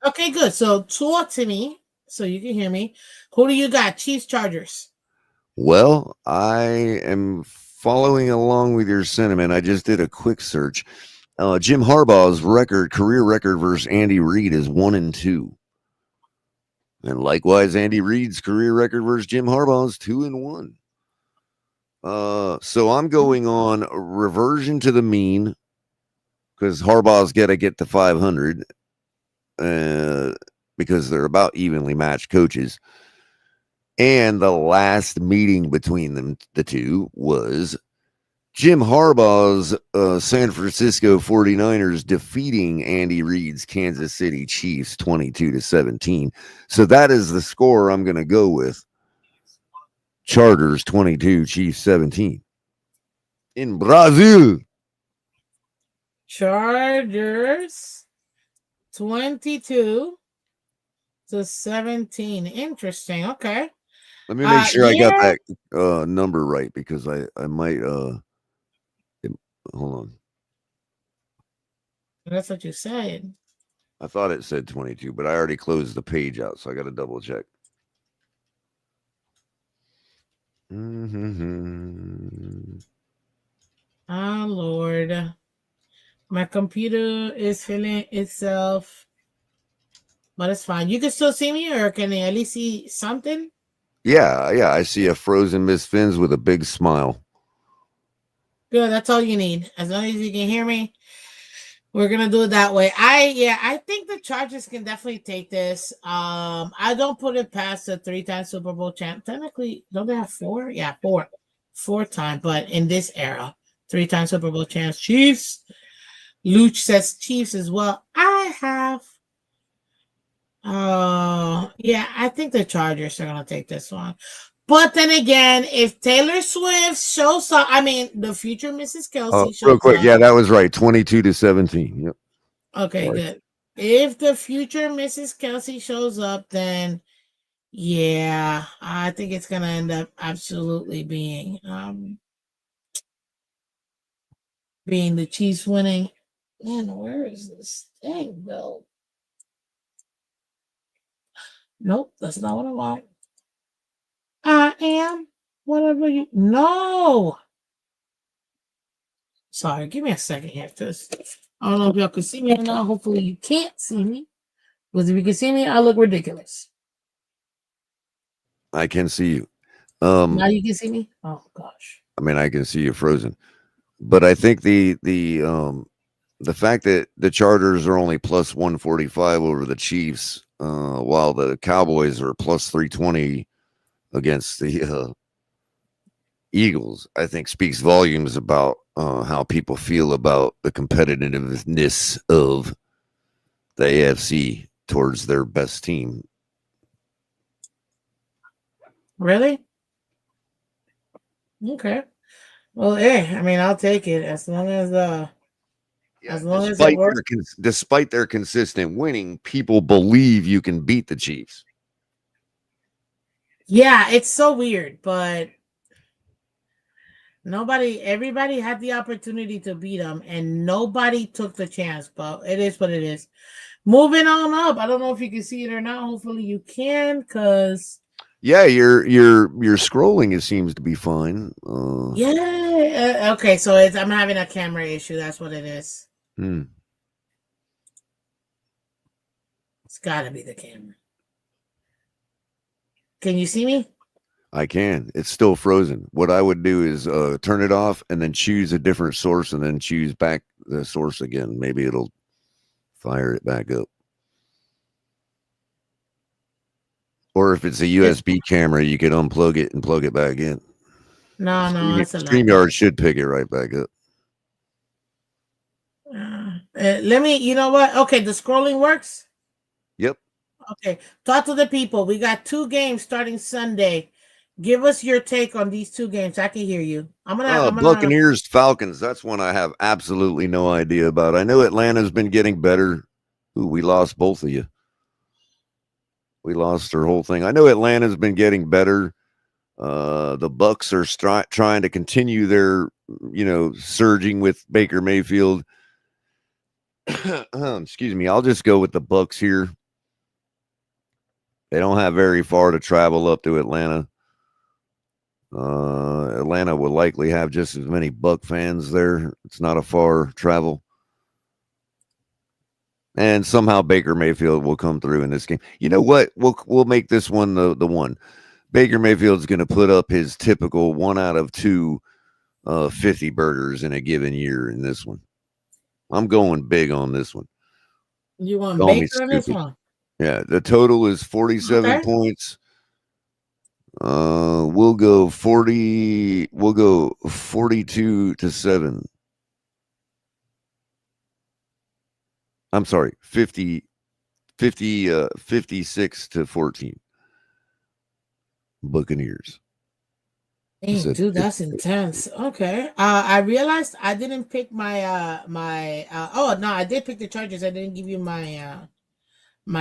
Okay, good. So, talk to me so you can hear me. Who do you got? Chiefs, Chargers. Well, I am following along with your sentiment. I just did a quick search. Jim Harbaugh's career record versus Andy Reid is 1-2. And likewise, Andy Reid's career record versus Jim Harbaugh's 2-1. So I'm going on a reversion to the mean because Harbaugh's got to get to 500 because they're about evenly matched coaches. And the last meeting between them, the two, was Jim Harbaugh's San Francisco 49ers defeating Andy Reid's Kansas City Chiefs 22-17. So that is the score I'm going to go with. Chargers 22, Chiefs 17. In Brazil. Chargers 22-17. Interesting. Okay. Let me make sure I got Yeah, that number right because I might hold on. that's what you said. I thought it said 22, but I already closed the page out, so I got to double check. Mm-hmm. Oh Lord. My computer is feeling itself, but it's fine. You can still see me, or can you at least see something? Yeah. I see a frozen Miss Phins with a big smile. Good, that's all you need. As long as you can hear me, we're gonna do it that way. I think the Chargers can definitely take this. I don't put it past the 3-time Super Bowl champ. Technically, don't they have four? Yeah, four-time, but in this era, 3-time Super Bowl champs. Chiefs. Luch says Chiefs as well. I have. Yeah, I think the Chargers are gonna take this one. But then again, if Taylor Swift shows up, I mean, the future Mrs. Kelsey Real shows quick. up. Yeah, that was right. 22-17. Yep. Okay, Sorry. good. If the future Mrs. Kelsey shows up, then Yeah, I think it's gonna end up absolutely being the Chiefs winning. Man, where is this thing, Bill? Nope, that's not what I want. I am whatever you. No, sorry. Give me a second here, just. I don't know if y'all can see me or not. Hopefully, you can't see me. Because if you can see me, I look ridiculous. I can see you. Now you can see me. Oh gosh. I mean, I can see you frozen. But I think the fact that the Chargers are only plus 145 over the Chiefs, while the Cowboys are plus 320 against the Eagles, I think speaks volumes about how people feel about the competitiveness of the AFC towards their best team. Really? Okay. Well, hey, I mean, I'll take it Yeah, as long as it works. despite their consistent winning, people believe you can beat the Chiefs. Yeah, it's so weird, but everybody had the opportunity to beat them, and nobody took the chance. But it is what it is. Moving on up. I don't know if you can see it or not. Hopefully, you can, cause Yeah, your scrolling it seems to be fine. yeah. Okay, so I'm having a camera issue. That's what it is. Hmm. It's got to be the camera. Can you see me? I can. It's still frozen. What I would do is turn it off and then choose a different source and then choose back the source again. Maybe it'll fire it back up. Or if it's a It's USB camera, you could unplug it and plug it back in. no, it's a laptop. StreamYard should pick it right back up. Let me. You know what? Okay, the scrolling works. Yep. Okay, talk to the people. We got two games starting Sunday. Give us your take on these two games. I can hear you. I'm gonna. Buccaneers, Falcons. That's one I have absolutely no idea about. I know Atlanta's been getting better. Ooh, we lost both of you. We lost our whole thing. I know Atlanta's been getting better. The Bucks are trying to continue their, surging with Baker Mayfield. Excuse me. I'll just go with the Bucks here. They don't have very far to travel up to Atlanta. Atlanta will likely have just as many Buck fans there. It's not a far travel. And somehow Baker Mayfield will come through in this game. You know what? We'll make this one the one. Baker Mayfield's going to put up his typical 1 out of 2 50 burgers in a given year in this one. I'm going big on this one. You want Call me Baker on this stupid. one? Yeah, the total is 47 Okay. points. We'll go 40. We'll go 42-7. I'm sorry, 56-14. Buccaneers. I Dang, said dude, 50. that's intense. Okay. I realized I didn't pick oh no, I did pick the Chargers. I didn't give you my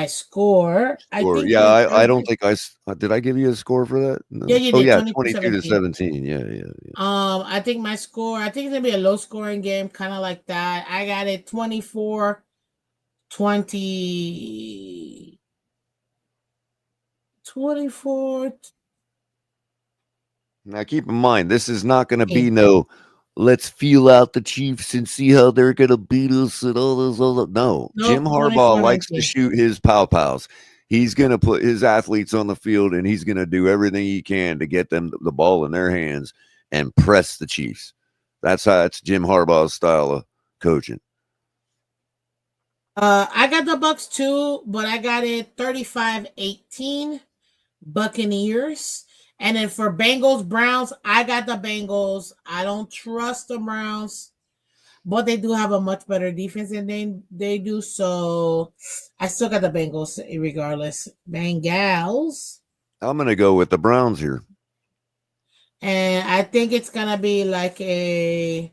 score. I Score. think Yeah, the I don't Chargers. think did I give you a score for that? Yeah, No. you Oh did yeah, 22-17. 22-17. Yeah, yeah, yeah. I think my score, I think it's gonna be a low scoring game, kind of like that. I got it 24-20, 24. Now keep in mind, this is not going to be Okay. no. Let's feel out the Chiefs and see how they're going to beat us and all those other. No, Jim Nope, Harbaugh likes to 24-19. shoot his pow pows. He's going to put his athletes on the field and he's going to do everything he can to get them the ball in their hands and press the Chiefs. That's Jim Harbaugh's style of coaching. I got the Bucks too, but I got it 35-18 Buccaneers. And then for Bengals Browns, I got the Bengals. I don't trust the Browns, but they do have a much better defense than they do. So I still got the Bengals regardless. Bengals. I'm going to go with the Browns here. And I think it's gonna be like a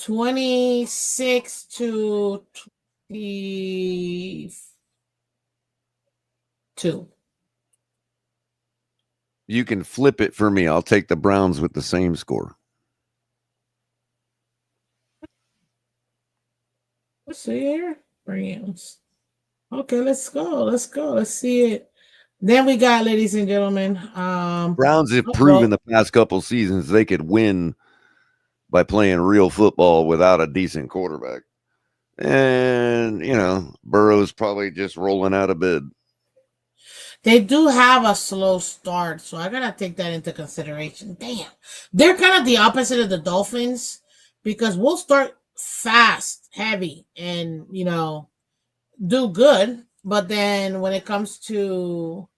26-22. You can flip it for me. I'll take the Browns with the same score. Let's see here. Rams. Okay, let's go. Let's go. Let's see it. Then we got, ladies and gentlemen. Browns have proven Well, the past couple seasons they could win by playing real football without a decent quarterback. And, Burrow's probably just rolling out of bed. they do have a slow start, so I gotta take that into consideration. Damn, they're kind of the opposite of the Dolphins because we'll start fast, heavy, and do good, but then when it comes to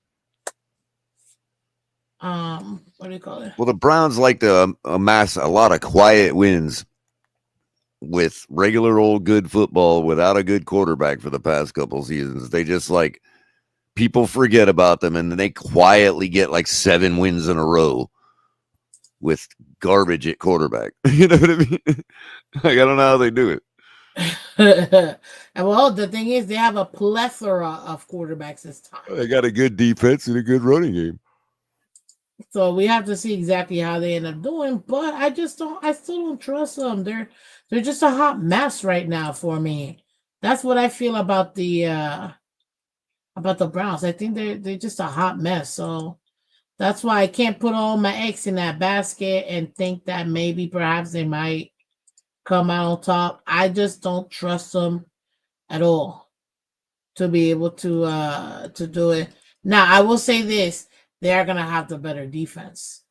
what do you call it? Well, the Browns like to amass a lot of quiet wins with regular old good football without a good quarterback for the past couple seasons. They just like people forget about them and then they quietly get like 7 wins in a row with garbage at quarterback. You know what I mean? Like, I don't know how they do it. And well, the thing is, they have a plethora of quarterbacks this time, They got a good defense and a good running game. so we have to see exactly how they end up doing. But I just don't. I still don't trust them. They're just a hot mess right now for me. That's what I feel about the Browns. I think they're just a hot mess. So that's why I can't put all my eggs in that basket and think that maybe perhaps they might come out on top. I just don't trust them at all to be able to do it. Now, I will say this: they are gonna have the better defense.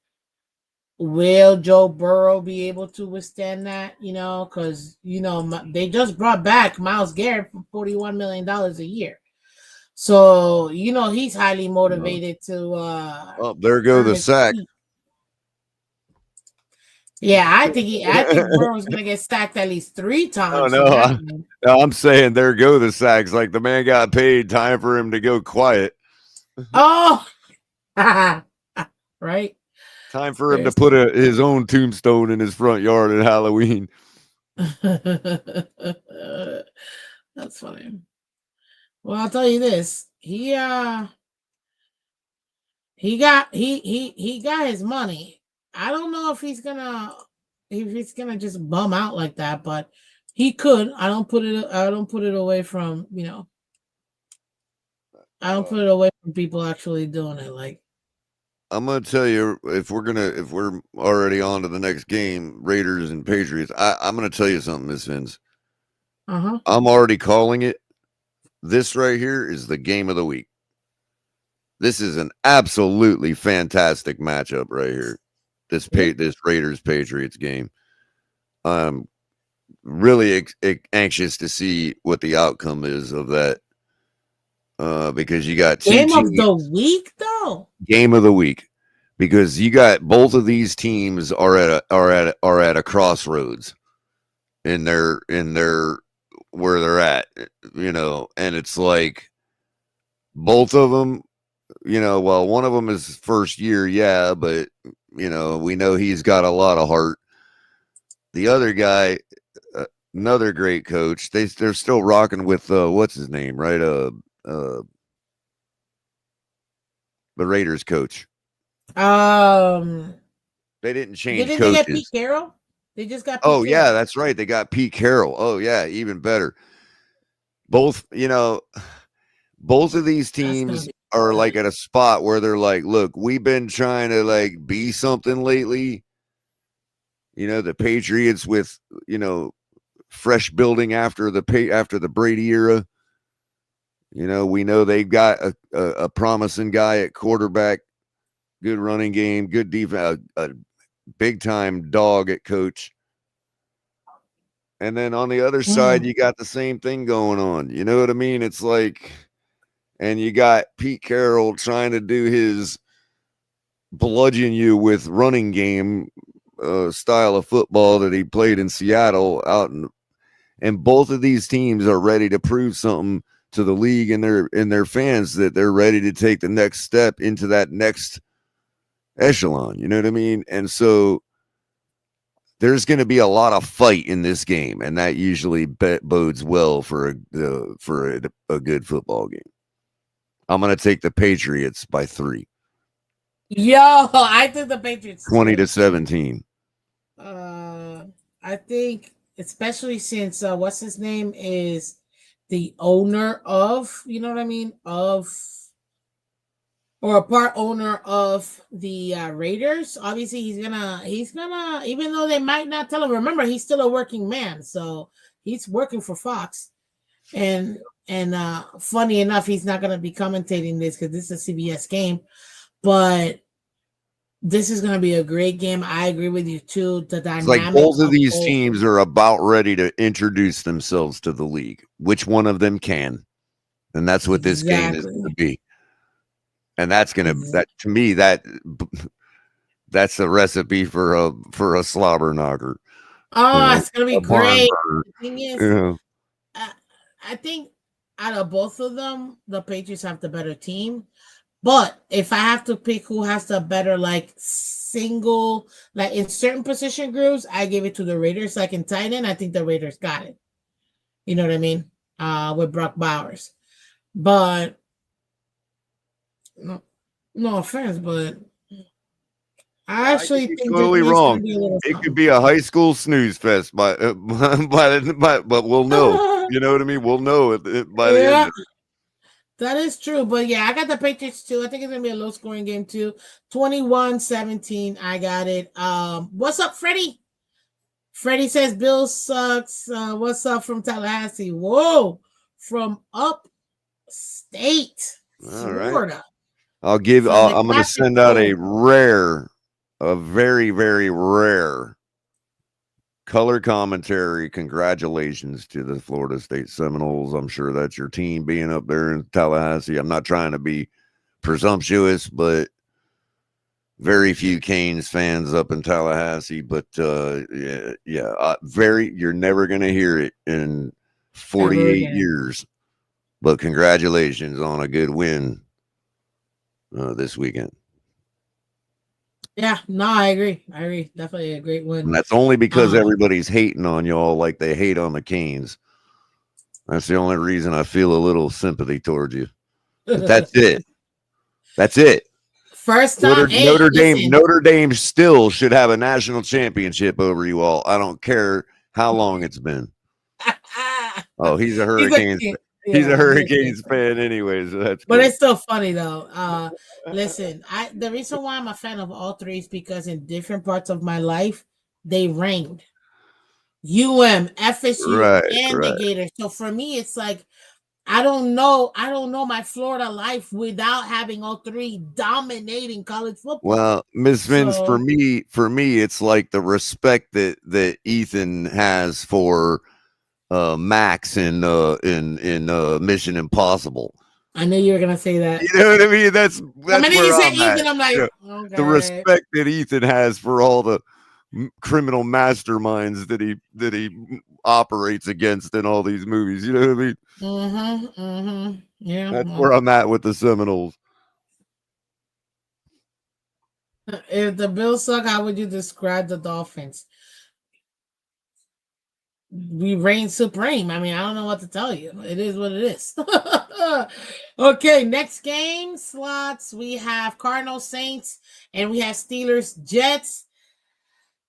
Will Joe Burrow be able to withstand that? Because they just brought back Miles Garrett for $41 million a year, so he's highly motivated to Oh, there go earn the his sack. keep. Yeah, I think Burrow's gonna get sacked at least 3 times No, in that game. I'm saying there go the sacks. Like the man got paid. Time for him to go quiet. Oh, right. Time for him to put Seriously. his own tombstone in his front yard at Halloween. That's funny. Well, I'll tell you this. He got his money. I don't know if he's gonna just bum out like that, but he could. I don't put it away from, I don't Uh, put it away from people actually doing it. Like, I'm gonna tell you if we're already on to the next game, Raiders and Patriots. I'm gonna tell you something, Miss Phins. uh-huh. I'm already calling it. This right here is the game of the week. This is an absolutely fantastic matchup right here. Yeah. This Raiders Patriots game. I'm really anxious to see what the outcome is of that. Because you got two Game of teams. the week though. Game of the week, because you got both of these teams are at a crossroads in their where they're at, and it's like both of them, well, one of them is first year, yeah, but we know he's got a lot of heart. The other guy, another great coach. They're still rocking with what's his name, right? The Raiders coach. Um, They didn't change didn't they get Pete coaches. Carroll? They just got Pete Oh yeah, Carroll. that's right. They got Pete Carroll. Oh yeah, even better. Both, both of these That's gonna teams be are like good. at a spot where they're like, look, we've been trying to like be something lately. The Patriots with, fresh building after the Brady era. We know they've got a promising guy at quarterback, good running game, good defense, a big time dog at coach. And then on the other side, Mm. you got the same thing going on. You know what I mean? It's like, and you got Pete Carroll trying to do his bludgeon you with running game style of football that he played in Seattle and both of these teams are ready to prove something to the league and their fans that they're ready to take the next step into that next echelon. You know what I mean? And so there's going to be a lot of fight in this game, and that usually bodes well for a good football game. I'm going to take the Patriots by 3. Yo, I think the Patriots 20 too. to 17. Uh, I think especially since what's his name is the owner of, you know what I mean, of or a part owner of the Raiders. Obviously, he's gonna even though they might not tell him. Remember, he's still a working man, so he's working for Fox. And funny enough, he's not gonna be commentating this because this is a CBS game, but this is gonna be a great game. I agree with you too. The It's like dynamic both of of these both. teams are about ready to introduce themselves to the league. Which one of them can? And that's what this game is going to Exactly. be. And that's going to Ex- that to me that's a recipe for a slobber knocker, you Oh, know, it's gonna be a barn great. burner. The thing is, You know. I, I think out of both of them, the Patriots have the better team. But if I have to pick who has the better like single like in certain position groups, I give it to the Raiders. Like in tight end, I think the Raiders got it. You know what I mean? With Brock Bowers. But no, no offense, but I I could actually be think this totally game's wrong. gonna be a little It could something. be a high school snooze fest, but we'll know. You know what I mean? We'll know by the end Yeah, of it. that is true. But yeah, I got the Patriots too. I think it's gonna be a low scoring game too. 21-17. I got it. What's up, Freddie? Freddie says Bill sucks. What's up from Tallahassee? Whoa, from upstate All right. Florida, from the I'm going to send out capital. a very, very rare color commentary. Congratulations to the Florida State Seminoles. I'm sure that's your team being up there in Tallahassee. I'm not trying to be presumptuous, but very few Canes fans up in Tallahassee. But very. You're never going to hear it in Ever 48 again. years. But congratulations on a good win this weekend. Yeah, no, I agree. I agree. Definitely a great And win. that's only because Uh, everybody's hating on y'all like they hate on the Canes. That's the only reason I feel a little sympathy towards you. But that's it. That's it. First time. Hey, listen. Notre Dame still should have a national championship over you all. I don't care how long it's been. Oh, He's a kid. He's a Yeah, he's a kid. Hurricanes fan anyways. So that's But cool. it's still funny though. Listen, I the reason why I'm a fan of all three is because in different parts of my life they reigned. FSU, Right, and the right. Gators. So for me, it's like I don't know my Florida life without having all three dominating college football. Well, Miss Vince, So for me, it's like the respect that Ethan has for Max in Mission Impossible. I knew you were gonna say that. You know what I mean? The That's minute where you said I'm at. Ethan, I'm You like, know, the okay. respect that Ethan has for all the criminal masterminds that he operates against in all these movies. You know what I mean? Mm-hmm. Mm-hmm. Yeah. That's Well, where I'm at with the Seminoles. if the Bills suck, how would you describe the Dolphins? We reign supreme. I mean, I don't know what to tell you. It is what it is. Okay, next game slots. We have Cardinals Saints and we have Steelers Jets.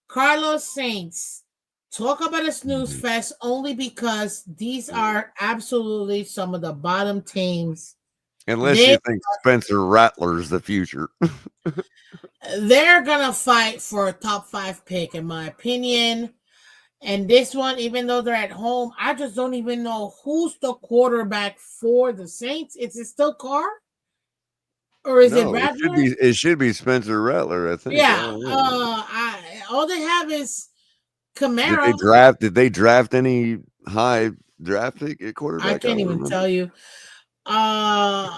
Carlos Saints. Talk about a snooze Mhm. fest only because these are absolutely some of the bottom teams. Unless They you think Spencer Rattler's the future. they're gonna fight for a top five pick, in my opinion. And this one, even though they're at home, I just don't even know who's the quarterback for the Saints. Is it still Carr or is it No, Rattler? it should be Spencer Rattler, I think. I Yeah. don't know. I all they have is Camara. Did they draft any high draft pick at I quarterback? I can't don't even remember. tell you. Uh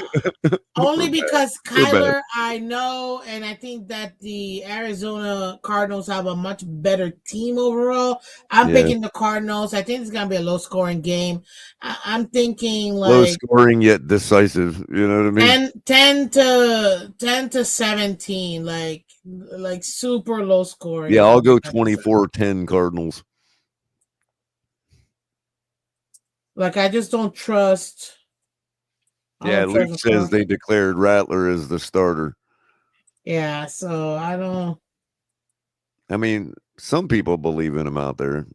We're Only bad. because We're bad. Kyler, I know, and I think that the Arizona Cardinals have a much better team overall. I'm Yeah. picking the Cardinals. I think it's gonna be a low scoring game. I'm thinking Low like scoring yet decisive. You know what I mean? 10 to 17, like super low scoring Yeah, is I'll what I go have to say. 24-10 Cardinals. Like I Yeah, don't Luke trust says McCarr. they declared Rattler as the starter. Yeah, so I don't. I mean, some people believe in him out there,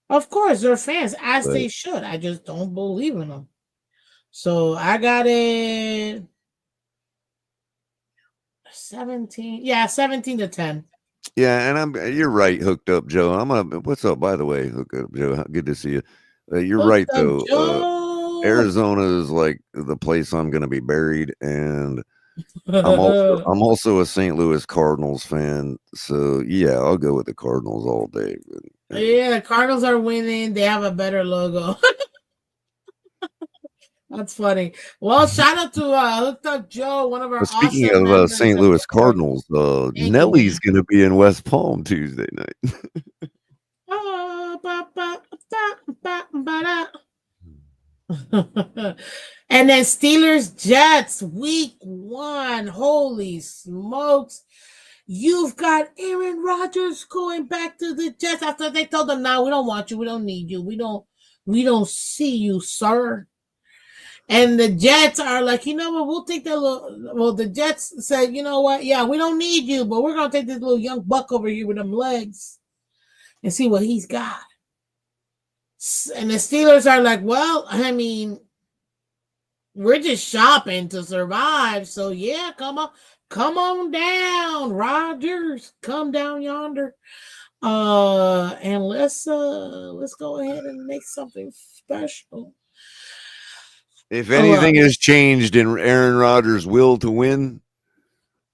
Of course, they're fans, as but they should. I just don't believe in them. So I got it 17. Yeah, 17-10. yeah, and you're right, hooked up, Joe. I'm gonna. What's up, by the way, hooked up, Joe? Good to see you. You're Hooked right up though. Joe. Arizona is like the place I'm gonna be buried, and I'm also a St. Louis Cardinals fan. So yeah, I'll go with the Cardinals all day. Yeah, the Cardinals are winning. They have a better logo. That's funny. Well, shout out to Hooked Up Joe, one of our Speaking awesome of members, St. of Louis course. Cardinals, Thank you, Nelly's man. gonna be in West Palm Tuesday night. Ah, ba, ba, ba, ba, ba, da. And then Steelers Jets week 1. Holy smokes. You've got Aaron Rodgers going back to the Jets after they told him, "No, we don't want you. We don't need you. We don't see you, sir." And the Jets are like, you know what? We'll take that little. Well, the Jets said, you know what? Yeah, we don't need you, but we're gonna take this little young buck over here with them legs and see what he's got. And the Steelers are like, well, I mean, we're just shopping to survive. So yeah, come on down, Rogers. Come down yonder. And let's go ahead and make something special. If Oh, anything has changed in Aaron Rodgers' will to win,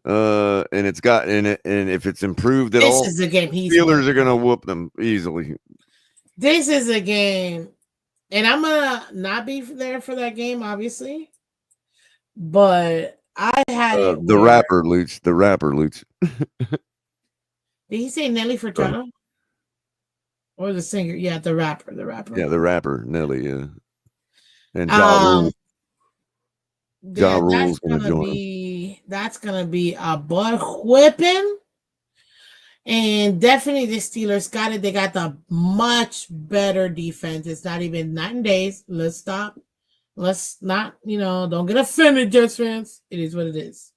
and it's got in it, and if it's improved at this all, is the game the he's Steelers are gonna winning. whoop them easily. This is a game, and I'm gonna not be there for that game, obviously. But I had it The where rapper Looch, the rapper Looch. did he say Nelly Furtado or the singer? Yeah, the rapper, the rapper. Yeah, the rapper Nelly, yeah, and Ja Um, Rule. Ja yeah, Rule's gonna join him. that's gonna be a butt whipping. And definitely the Steelers got it. They got the much better defense. It's not even 9 days. Let's stop. Let's not, don't get offended, Jets fans. It is what it is.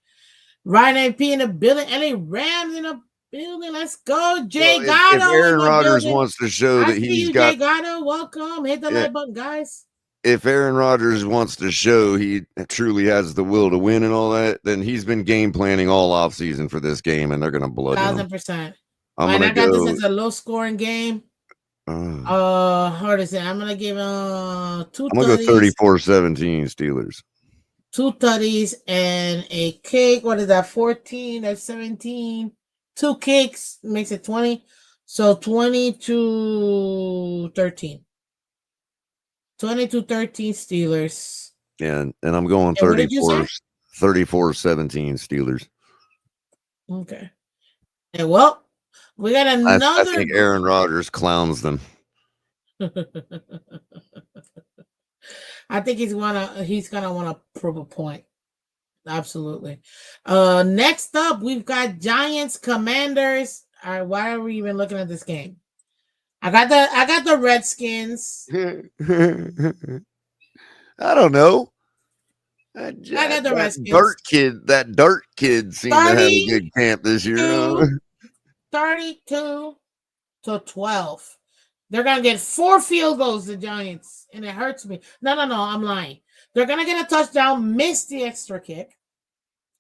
Ryan AP in the building. LA Rams in the building. Let's go. Well, Jay if Gatto in Aaron the Rodgers building. wants to show I that see he's you, got, Jay Gatto. Welcome. Hit the yeah, like button, guys. if Aaron Rodgers wants to show he truly has the will to win and all that, then he's been game planning all offseason for this game, and they're gonna bludgeon him. 1,000%. I'm And gonna I got this go. as a low scoring game. Uh, What is it? I'm gonna give two I'm gonna go tutties, 34-17 Steelers. and a cake. What is that? 14, that's 17. Two cakes makes it 20. So 20-13. 20-13 Steelers. And I'm going And what did you say? 34-17 Steelers. Okay. And well, we got I another. think Aaron Rodgers clowns them. I think he's gonna want to prove a point. Absolutely. Next up, we've got Giants Commanders. All right, why are we even looking at this game? I got the Redskins. I don't know. I got the Redskins. That Dart kid seemed to have a good camp this year. 32 to 12. They're gonna get 4 field goals, the Giants, and it hurts me. No, I'm lying. They're gonna get a touchdown, miss the extra kick,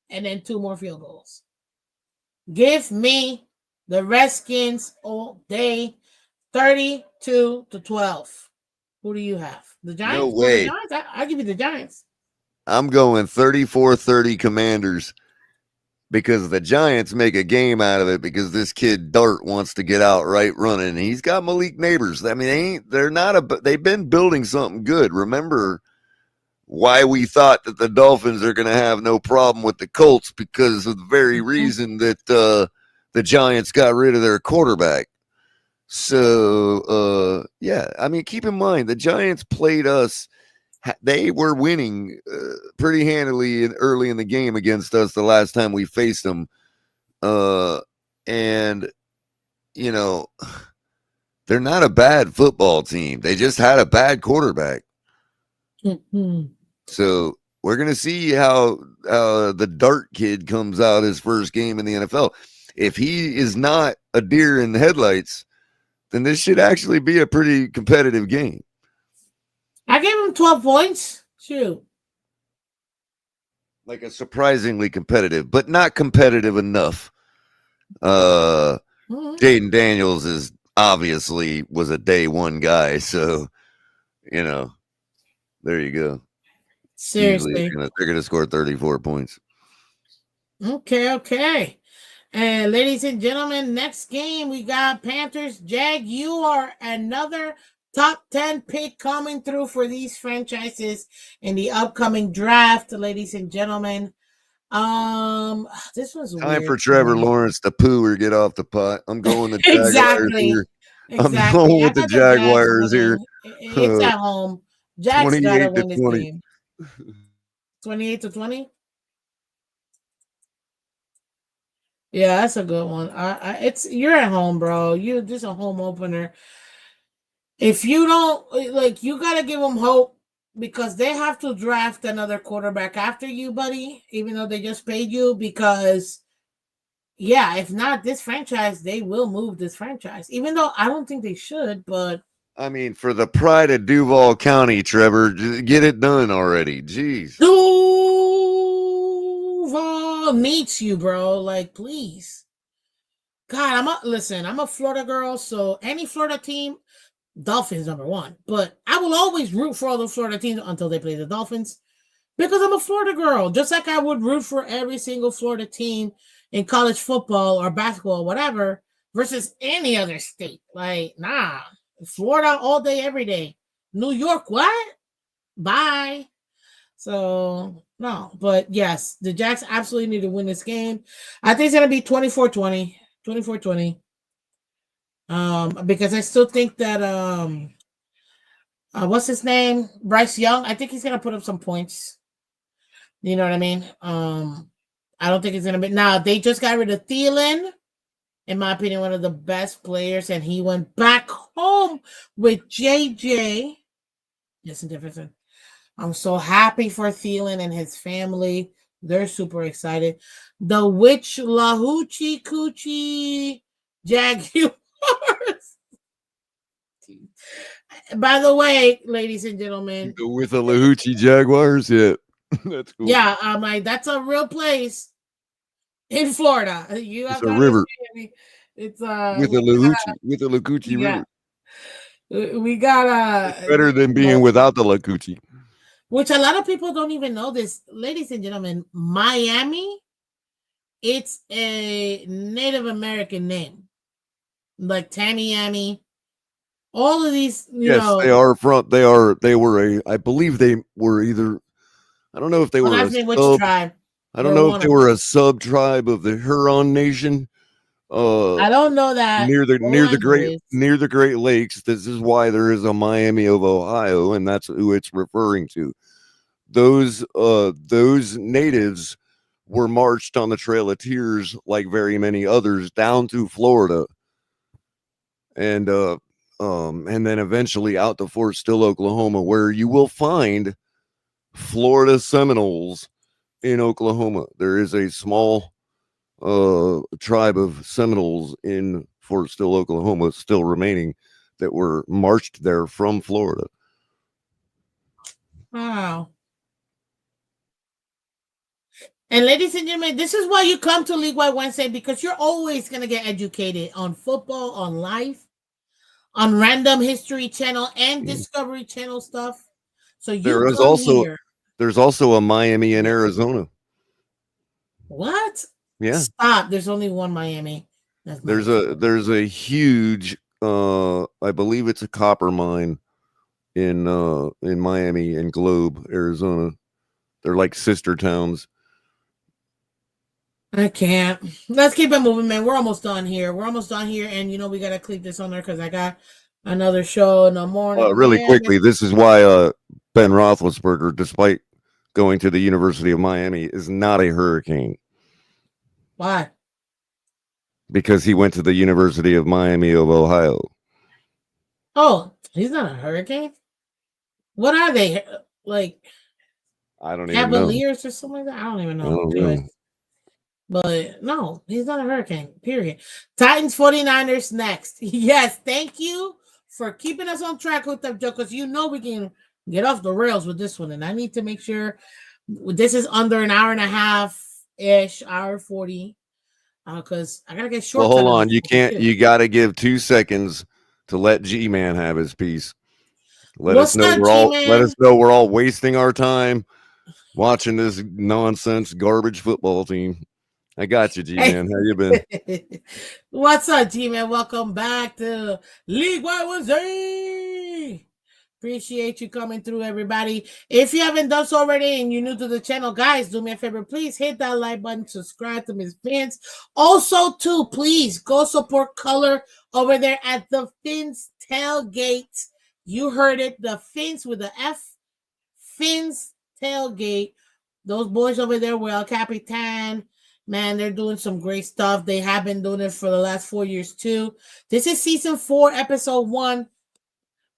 and then 2 more field goals. Give me the Redskins all day, 32 to 12. Who do you have? The No Giants? Well, the way. Giants. I give you the Giants. I'm going 34-30 Commanders because the Giants make a game out of it because this kid Dart wants to get out right running. He's got Malik Neighbors. I mean, they've been building something good. Remember why we thought that the Dolphins are going to have no problem with the Colts because of the very Mhm. reason that the Giants got rid of their quarterback. So, yeah, I mean, keep in mind the Giants played us. They were winning pretty handily early in the game against us the last time we faced them. And, you know, they're not a bad football team. They just had a bad quarterback. Mhm. So We're gonna see how the Dart kid comes out his first game in the NFL. If he is not a deer in the headlights, then this should actually be a pretty competitive game. I gave him 12 points. Shoot. Like a surprisingly competitive, but not competitive enough. Uh, Mhm. Jaden Daniels is obviously was a day one guy, so you know, there you go. Usually Seriously. they're gonna score 34 points. Okay, okay. And ladies and gentlemen, next game we got Panthers. Jag, you are another top 10 pick coming through for these franchises in the upcoming draft, ladies and gentlemen. This was Time weird for for Trevor me. Lawrence to poo or get off the pot. I'm going the Jaguars Exactly. here. I'm Exactly. going I with the got the Jags Jaguars here. winning. It's at home. Jags gotta 28 to win this 20. game. 28 to 20. Yeah, that's a good one. It's you're at home, bro. You just a home opener. If you don't like, you gotta give them hope because they have to draft another quarterback after you, buddy. Even though they just paid you, because yeah, if not this franchise, they will move this franchise. Even though I don't think they should, but I mean, for the pride of Duval County, Trevor, get it done already. Jeez. Duval needs you, bro. Like, please. God, I'm a Florida girl, so any Florida team, Dolphins number one. But I will always root for all the Florida teams until they play the Dolphins because I'm a Florida girl. Just like I would root for every single Florida team in college football or basketball, or whatever, versus any other state. Like, nah, Florida all day, every day. New York, what? Bye. So, no, but yes, the Jacks absolutely need to win this game. I think it's going to be 24-20. 24-20. Because I still think that what's his name? Bryce Young. I think he's gonna put up some points. You know what I mean? I don't think it's gonna be now. They just got rid of Thielen, in my opinion, one of the best players, and he went back home with JJ. Listen, Jefferson. I'm so happy for Thielen and his family. They're super excited. The witch Lahuchi Coochie Jaguars. By the way, ladies and gentlemen, With the Lahuchi Jaguars, yeah. That's cool. yeah, like that's a real place in Florida. You It's have a to river understand me. It's with the Lahuchi, with the Lakuchi yeah, River. we got It's better than being well, without the Lakuchi. which a lot of people don't even know this, ladies and gentlemen. Miami, it's a Native American name, like Tamiami. All of these, Yes, they are from. They were a. I believe they were either. I don't know if they well, were a that's me. Which sub. tribe? I don't They're know if one they of them. were a sub tribe of the Huron Nation. I don't know that. All I know is Near the Great Lakes. This is why there is a Miami of Ohio, and that's who it's referring to. Those natives were marched on the Trail of Tears, like very many others, down to Florida, and then eventually out to Fort Still, Oklahoma, where you will find Florida Seminoles in Oklahoma. There is a small tribe of Seminoles in Fort Still, Oklahoma, still remaining that were marched there from Florida. wow. And ladies and gentlemen, this is why you come to League Wide Wednesday, because you're always going to get educated on football, on life, on random history channel and Mm. Discovery Channel stuff. So you There is come also here. there's also a Miami in Yeah. Arizona. What? Yeah. Stop. There's only one Miami. That's Miami. There's a huge I believe it's a copper mine in Miami and Globe, Arizona. They're like sister towns. I can't. Let's keep it moving, man. We're almost done here. We're almost done here. And you know, we got to click this on there because I got another show in the morning. Really Yeah. quickly, this is why Ben Roethlisberger, despite going to the University of Miami, is not a Hurricane Why? because he went to the University of Miami of Ohio. Oh, he's not a hurricane. What are they like? I don't even know. Cavaliers or something like that. I don't even I know. don't Anyways, know. but no, he's not a Hurricane. Period. Titans 49ers next. Yes, thank you for keeping us on track with them, Joe, because you know we can get off the rails with this one, and I need to make sure this is under an hour and a half ish, hour 40. Because I gotta get Well, shorts out hold of on. this You one can't. too. You got to give 2 seconds to let G-Man have his piece. Let us What's know up, we're G all. Let Man? us know we're all wasting our time watching this nonsense garbage football team. I got you, Hey. G-Man. How you been? What's up, G Man? Welcome back to League Wide Wednesday. Appreciate you coming through, everybody. If you haven't done so already and you're new to the channel, guys, do me a favor. Please hit that like button, subscribe to Miss Phins. Also, too, please go support Culler over there at the Phins tailgate. You heard it, the Phins with the F. Phins tailgate. Those boys over there were El Capitan. Man, they're doing some great stuff. They have been doing it for the last 4 years, too. This is season 4, episode 1.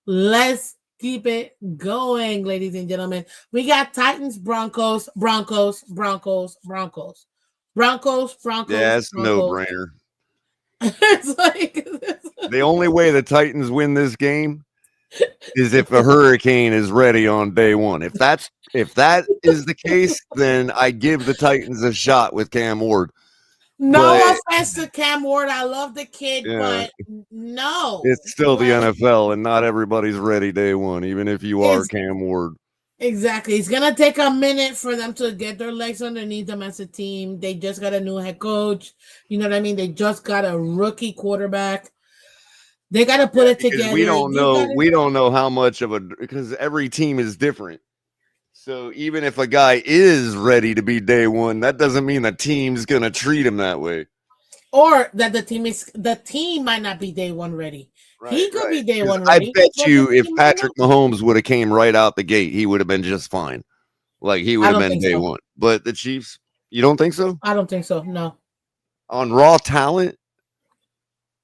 Let's keep it going, ladies and gentlemen. We got Titans, Broncos, Broncos, Broncos, Broncos, Broncos, Yeah, Broncos, it's no Broncos. brainer. It's like The only way the Titans win this game is if a hurricane is ready on day one. If that is the case, then I give the Titans a shot with Cam Ward. But no offense to Cam Ward. I love the kid, yeah, but no. it's still the Like NFL, and not everybody's ready day one, even if you are it's Cam Ward. exactly. It's gonna take a minute for them to get their legs underneath them as a team. They just got a new head coach. You know what I mean? They just got a rookie quarterback. They got to Yeah, put it because together. You got to. we don't know how much of a because every team is different. So even if a guy is ready to be day one, that doesn't mean the team's gonna treat him that way. Or that the team might not be day one ready. Right, He could right. be day Because one I ready, bet but the you if team might not Patrick be. Mahomes would have came right out the gate, he would have been just fine. Like he would I have don't been think day so. one. But the Chiefs, you don't think so? I don't think so. No. On raw talent,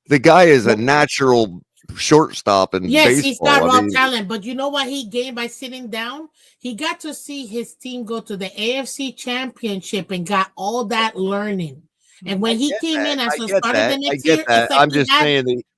the guy is a Well, natural shortstop in yes, he's got baseball. I raw mean, talent, but you know what he gained by sitting down? He got to see his team go to the AFC Championship and got all that learning. And I when he get came that. in I as a get starter the that. I next get year, it's that. like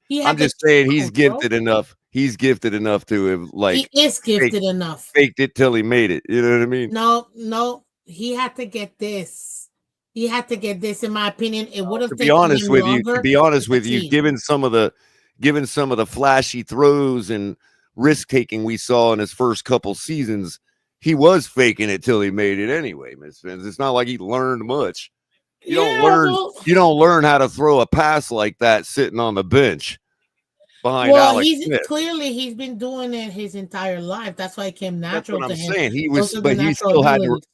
he I'm had the just cheat saying he's codes, bro. gifted enough. He's gifted enough to have He like is faked, gifted enough. faked it till he made it. You know what I mean? No, no, he had to get this. He had to get this. In my opinion, it would have To be taken honest him with you, longer with the team. given some of the flashy throws and risk taking we saw in his first couple seasons, he was faking it till he made it anyway, Miss Fins. It's not like he learned much. Yeah, well, You don't learn how to throw a pass like that sitting on the bench behind well, Alex he's Smith. clearly he's been doing it his entire life. That's why it came That's what natural I'm to him. saying. Those are the But he natural still had to. abilities.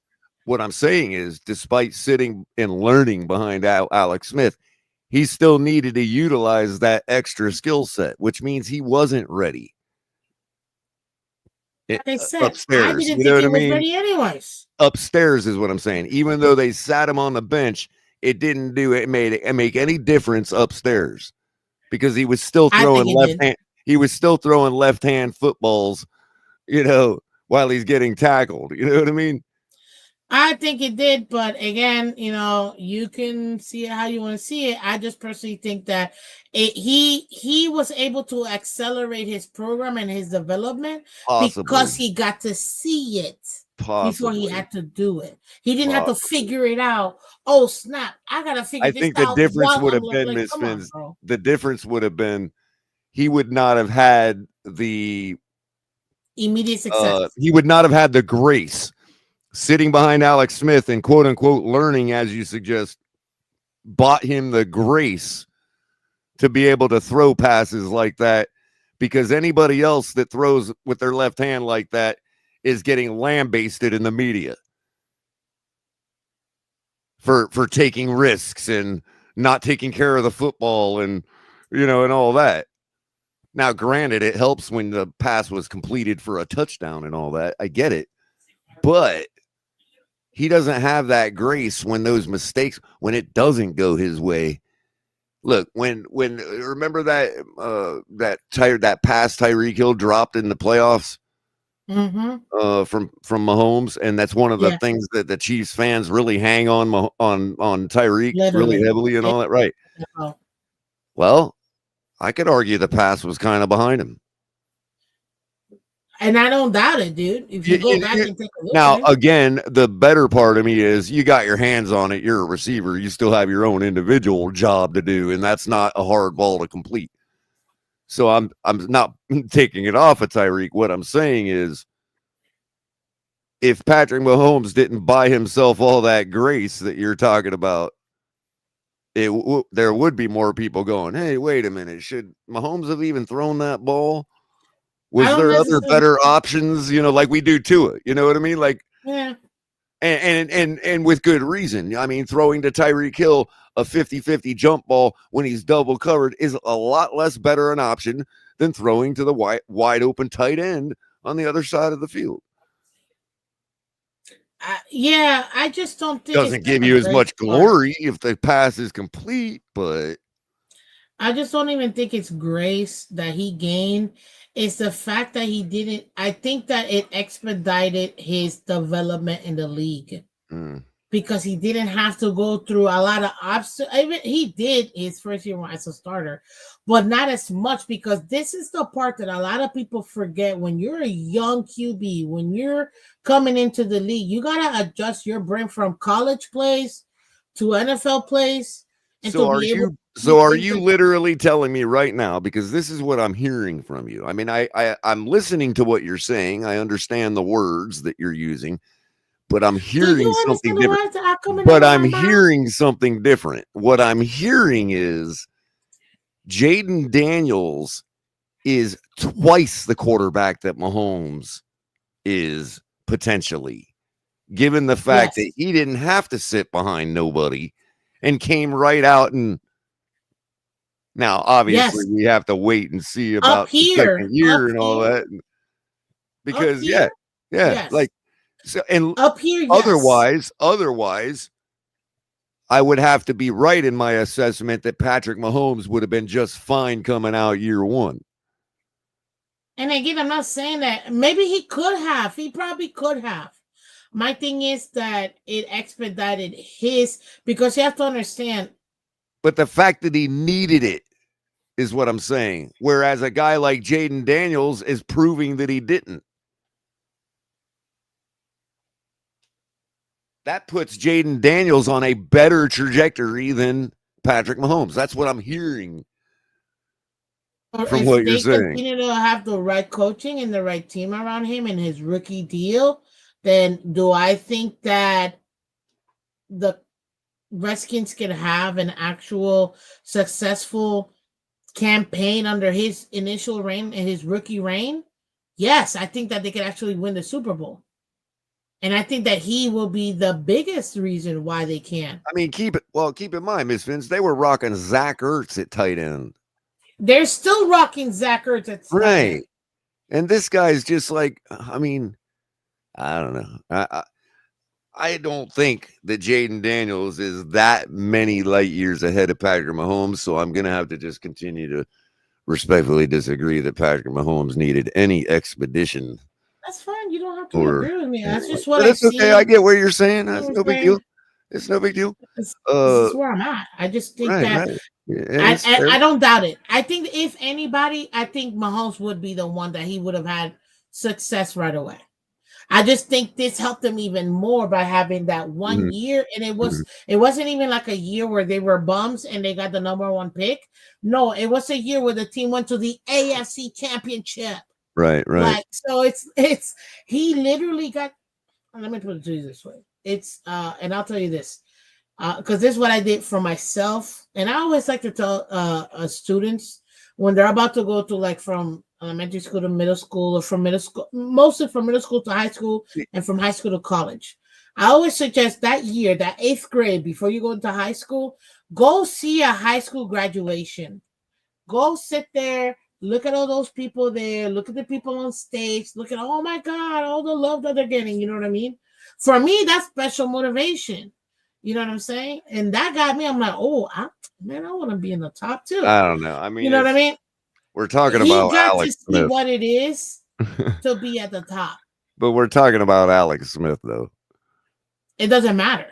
What I'm saying is, despite sitting and learning behind Alex Smith, he still needed to utilize that extra skill set, which means he wasn't ready Like I said, I upstairs. didn't You know think what he I was mean? ready anyways. Upstairs is what I'm saying. Even though they sat him on the bench, it didn't do it made it make any difference upstairs because he was still I throwing think it left did. hand. He was still throwing left hand footballs, while he's getting tackled. You know what I mean? I think it did, but again, you can see it how you want to see it. I just personally think that he was able to accelerate his program and his development because Possibly, he got to see it before he possibly, had to do it. He didn't have to possibly. figure it out. Oh snap! I gotta figure I this think the out difference while would I'm have been, like, Miss come on, Fins. bro. The difference would have been he would not have had the Immediate success. he would not have had the grace sitting behind Alex Smith and quote unquote learning, as you suggest, bought him the grace to be able to throw passes like that because anybody else that throws with their left hand like that is getting lambasted in the media for taking risks and not taking care of the football and and all that. Now, granted, it helps when the pass was completed for a touchdown and all that. I get it. But he doesn't have that grace when those mistakes, when it doesn't go his way. Look, when remember that that pass Tyreek Hill dropped in the playoffs Mm-hmm. from Mahomes, and that's one of the Yes, things that the Chiefs fans really hang on on Tyreek really literally. heavily and It, all that. Right. oh, Well, I could argue the pass was kind of behind him. and I don't doubt it, dude. If you go back and take a look at Now, it. again, the better part of me is you got your hands on it. You're a receiver. You still have your own individual job to do, and that's not a hard ball to complete. So I'm not taking it off of Tyreek. What I'm saying is, if Patrick Mahomes didn't buy himself all that grace that you're talking about, there would be more people going, "Hey, wait a minute, should Mahomes have even thrown that ball? I Was don't there other necessarily. better options? You know, like we do to it. You know what I mean? Like, Yeah. and with good reason. I mean, throwing to Tyreek Hill a 50-50 jump ball when he's double covered is a lot less better an option than throwing to the wide open tight end on the other side of the field. Yeah, I just don't think it's Doesn't give the you as grace much part. glory if the pass is complete, but I just don't even think it's grace that he gained. It's the fact that he didn't. I think that it expedited his development in the league mm, because he didn't have to go through a lot of obstacles. Even he did his first year as a starter, but not as much because this is the part that a lot of people forget. When you're a young QB, when you're coming into the league, you gotta adjust your brain from college plays to NFL plays, and to be able to so do are things you that. literally telling me right now, because this is what I'm hearing from you. I mean, I'm listening to what you're saying. I understand the words that you're using, but I'm Do hearing you something understand the different. words that are coming out But of I'm my mouth? hearing something different. What I'm hearing is Jaden Daniels is twice the quarterback that Mahomes is potentially, given the fact that Yes. he didn't have to sit behind nobody and came right out. And now, obviously, Yes. we have to wait and see Up about the second here. year and all that, Up because here. like, Yes. so, and Up here, yes. otherwise, I would have to be right in my assessment that Patrick Mahomes would have been just fine coming out year one. And again, I'm not saying that maybe he could have. He probably could have. My thing is that it expedited his because you have to understand. But the fact that he needed it is what I'm saying. Whereas a guy like Jaden Daniels is proving that he didn't. That puts Jaden Daniels on a better trajectory than Patrick Mahomes. That's what I'm hearing Or from if what you're they saying. continue to have the right coaching and the right team around him in his rookie deal, then do I think that the Redskins can have an actual successful campaign under his initial reign and his rookie reign? Yes, I think that they could actually win the Super Bowl. And I think that he will be the biggest reason why they can. I mean, keep in mind, Miss Vince, they were rocking Zach Ertz at tight end. They're still rocking Zach Ertz at tight Right. end. And this guy's just like, I mean, I don't know. I don't think that Jaden Daniels is that many light years ahead of Patrick Mahomes. So I'm going to have to just continue to respectfully disagree that Patrick Mahomes needed any expedition That's fine. You don't have to or agree with me. That's anything. just what But I it's okay. I see. get what you're saying. You know That's what no I'm big deal. saying? It's no big deal. This Uh, is where I'm at. I just think right, that right. Yeah, it's fair. I don't doubt it. I think if anybody, I think Mahomes would be the one that he would have had success right away. I just think this helped them even more by having that one Mhm, year, and mhm. it wasn't even like a year where they were bums and they got the number one pick. No, it was a year where the team went to the AFC Championship. Right, right. Like so, it's he literally got. Let me put it to you this way. It's and I'll tell you this because this is what I did for myself, and I always like to tell students when they're about to go to like from elementary school to middle school, or from middle school, mostly from middle school to high school, and from high school to college. I always suggest that year, that eighth grade, before you go into high school, go see a high school graduation. Go sit there, look at all those people there, look at the people on stage, look at, oh my God, all the love that they're getting. You know what I mean? For me, that's special motivation. You know what I'm saying? And that got me, I'm like, oh, man, I want to be in the top too. I don't know. I You mean, know what I it's mean? we're talking He about got to Alex see Smith. what it is to be at the top. But we're talking about Alex Smith, though. It doesn't matter.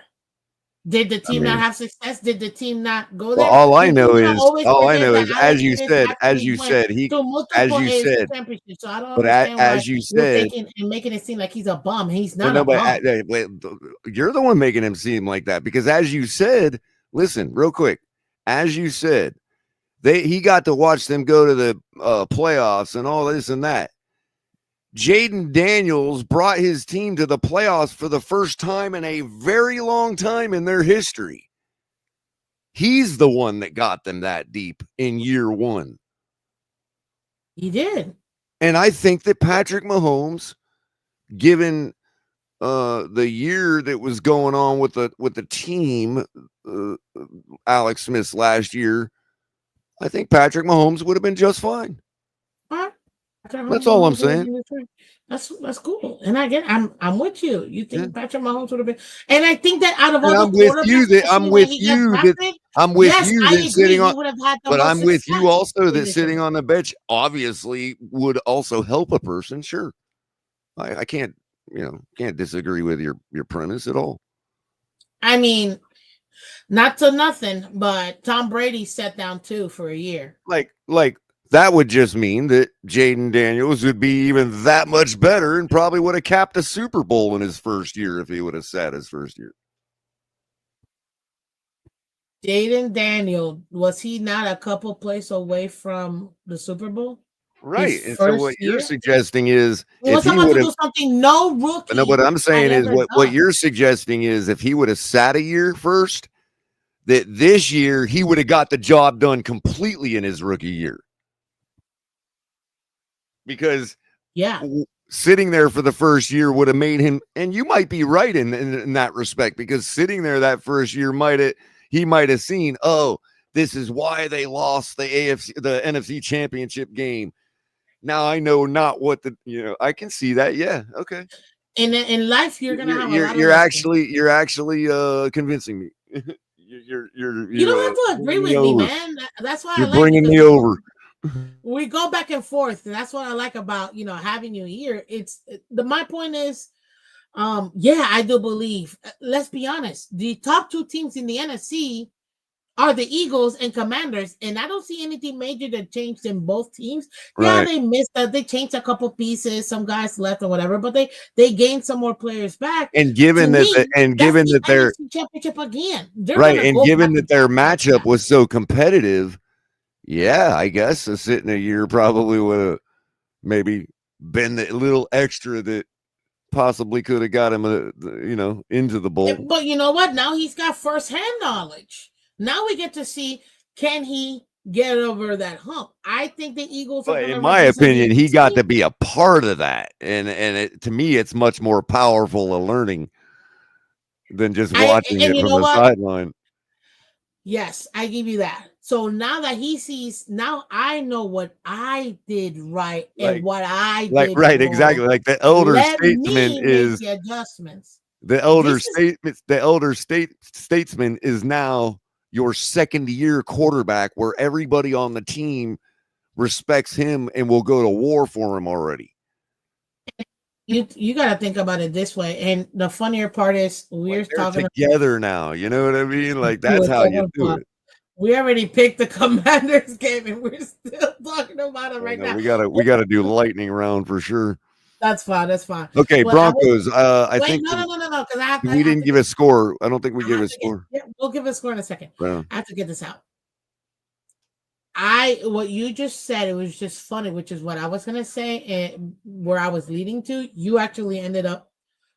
Did the I team not mean, have success? Did the team not go well, there? The thing that I always all I forget is know that is, Alex Smith as actually you went said, he, to as multiple you AFC said, championships. So I don't but understand why as you you're said, taking and making it seem like he's a bum. He's well, not a no, but bum. wait, you're the one making him seem like that because, as you said, listen, real quick, as you said, he got to watch them go to the playoffs and all this and that. Jaden Daniels brought his team to the playoffs for the first time in a very long time in their history. He's the one that got them that deep in year one. He did. And I think that Patrick Mahomes, given the year that was going on with the team, Alex Smith's last year, I think Patrick Mahomes would have been just fine. All right. That's all I'm saying. That's cool. And I get I'm with you. You Yeah. think Patrick Mahomes would have been, and I think that out of And all the I'm with you quarterbacks, that especially when he got drafted, I'm with yes, you I that agree. sitting He on, would have had the but most I'm with success you also that sitting initially. on the bench obviously would also help a person. Sure. I can't, can't disagree with your premise at all. I mean, not to nothing, but Tom Brady sat down too for a year. Like that would just mean that Jaden Daniels would be even that much better and probably would have capped a Super Bowl in his first year if he would have sat his first year. Jaden Daniel, was he not a couple plays away from the Super Bowl? His Right. And so what first you're year? suggesting is He if was he about would to have, do something no no, what rookie I'm had saying is ever what done. you're suggesting is if he would have sat a year first, that this year he would have got the job done completely in his rookie year. Because Yeah. sitting there for the first year would have made him, and you might be right in that respect, because sitting there that first year he might have seen, oh, this is why they lost the NFC championship game. Now I know not what I can see that. Yeah. Okay. In life, you're gonna You're have a you're lot of you're lessons. actually you're actually convincing me. You don't have to agree bringing me with me, over. man. That's why I You're like you bringing because me over. we go back and forth, and that's what I like about having you here. My point is, yeah, I do believe. Let's be honest, the top two teams in the NFC are the Eagles and Commanders, and I don't see anything major that changed in both teams. Yeah, Right. they changed a couple pieces, some guys left or whatever, but they gained some more players back. And To given that me, that's given the that they're NFC Championship again. They're right, gonna and go back given that and their forth like matchup that. was so competitive, yeah, I guess a sitting a year probably would have maybe been the little extra that possibly could have got him, into the bowl. But you know what? Now he's got firsthand knowledge. Now we get to see, can he get over that hump? I think the Eagles are But going in to my represent the opinion, he got NFC. to be a part of that, and to me, it's much more powerful a learning than just watching And it you from know the what? sideline. Yes, I give you that. So now that he sees, now I know what I did right and Like, what I did right, wrong. exactly. Like Let me make the adjustments. This is the elder statesman is now your second year quarterback, where everybody on the team respects him and will go to war for him already. you got to think about it this way. And the funnier part is Like we're they're talking together now. You know what I mean? Like to that's it how you over, do but it. we already picked the Commanders game, and we're still talking about it I right know now. we gotta do lightning round for sure. That's fine. That's fine. Okay, But I will Broncos. I wait. think No. Because we I have didn't to give get. a score. I don't think we I gave have a to get. score. Yeah, we'll give a score in a second. Right. I have to get this out. What you just said, it was just funny, which is what I was gonna say, and where I was leading to. You actually ended up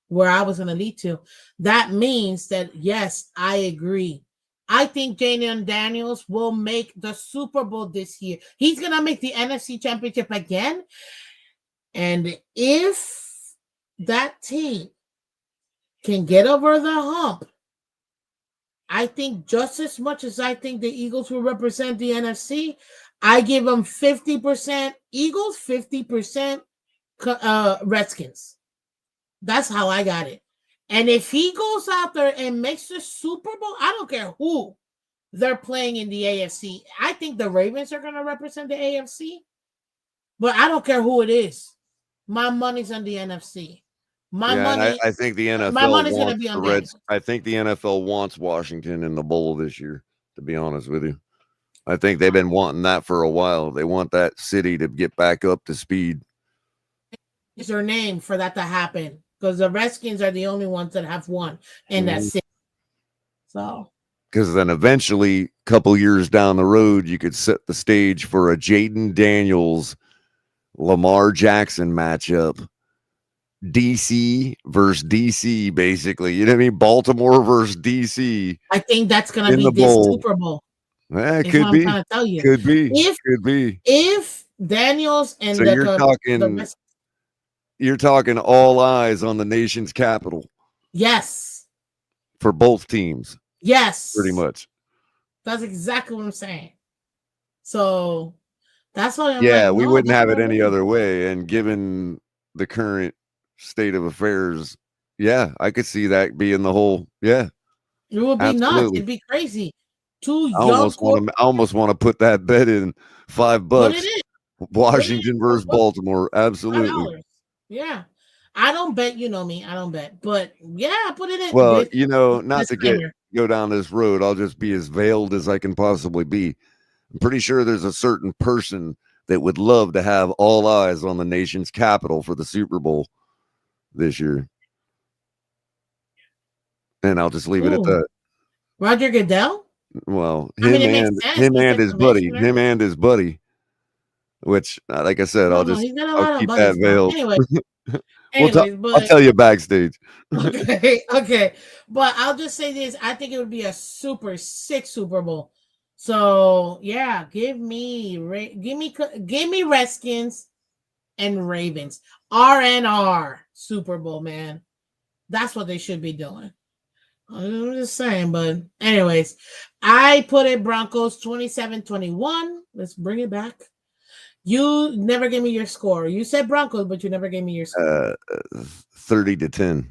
where I was gonna lead to. That means that yes, I agree. I think Jalen Daniels will make the Super Bowl this year. He's gonna make the NFC Championship again. And if that team can get over the hump, I think just as much as I think the Eagles will represent the NFC, I give them 50% Eagles, 50% Redskins. That's how I got it. And if he goes out there and makes the Super Bowl, I don't care who they're playing in the AFC. I think the Ravens are going to represent the AFC, but I don't care who it is. My money's on the NFC. My Yeah, and I, money, I think the my NFL money's gonna wants be the on Reds. Daniels. I think the NFL wants Washington in the bowl this year. To be honest with you, I think they've been wanting that for a while. They want that city to get back up to speed. Is their name for that to happen because the Redskins are the only ones that have won in that Mhm. city. So Because then eventually, a couple years down the road, you could set the stage for a Jaden Daniels, Lamar Jackson matchup. DC versus DC, basically. You know what I mean? Baltimore versus DC I think that's gonna in be the this bowl. Super Bowl. It Is what could I'm be. trying to tell you. Could be. If Could be. if Daniels So and you're the talking rest, you're talking all eyes on the nation's capital yes, for both teams, pretty yes, much. that's exactly what I'm saying. So that's why I'm like, Yeah, we no, wouldn't that's have what it I any mean. other way. And given the current state of affairs, yeah, I could see that being the whole. Yeah, It would be nuts. absolutely. It'd be crazy. Two young quarterbacks. I almost want to put that bet in Put it $5. in. Put it in Washington for versus Baltimore. Absolutely. $5. Yeah. I don't bet, you know me. I don't bet. But yeah, put it in Well, with not to disclaimer. go down this road, I'll just be as veiled as I can possibly be. I'm pretty sure there's a certain person that would love to have all eyes on the nation's capital for the Super Bowl this year. And I'll just leave it at Ooh. that. Roger Goodell? Well, I mean, it makes sense. He's the commissioner. him and his buddy, which, like I said, I don't know. He's got a I'll lot of keep that buddies now. veiled. Anyway, We'll talk. anyways, I'll but tell you backstage. okay, okay. But I'll just say this. I think it would be a super sick Super Bowl. So yeah, give me Redskins and Ravens. RNR Super Bowl, man. That's what they should be doing. I'm just saying, but anyways, I put it Broncos 27-21. Let's bring it back. You never gave me your score. You said Broncos, but you never gave me your score. 30-10.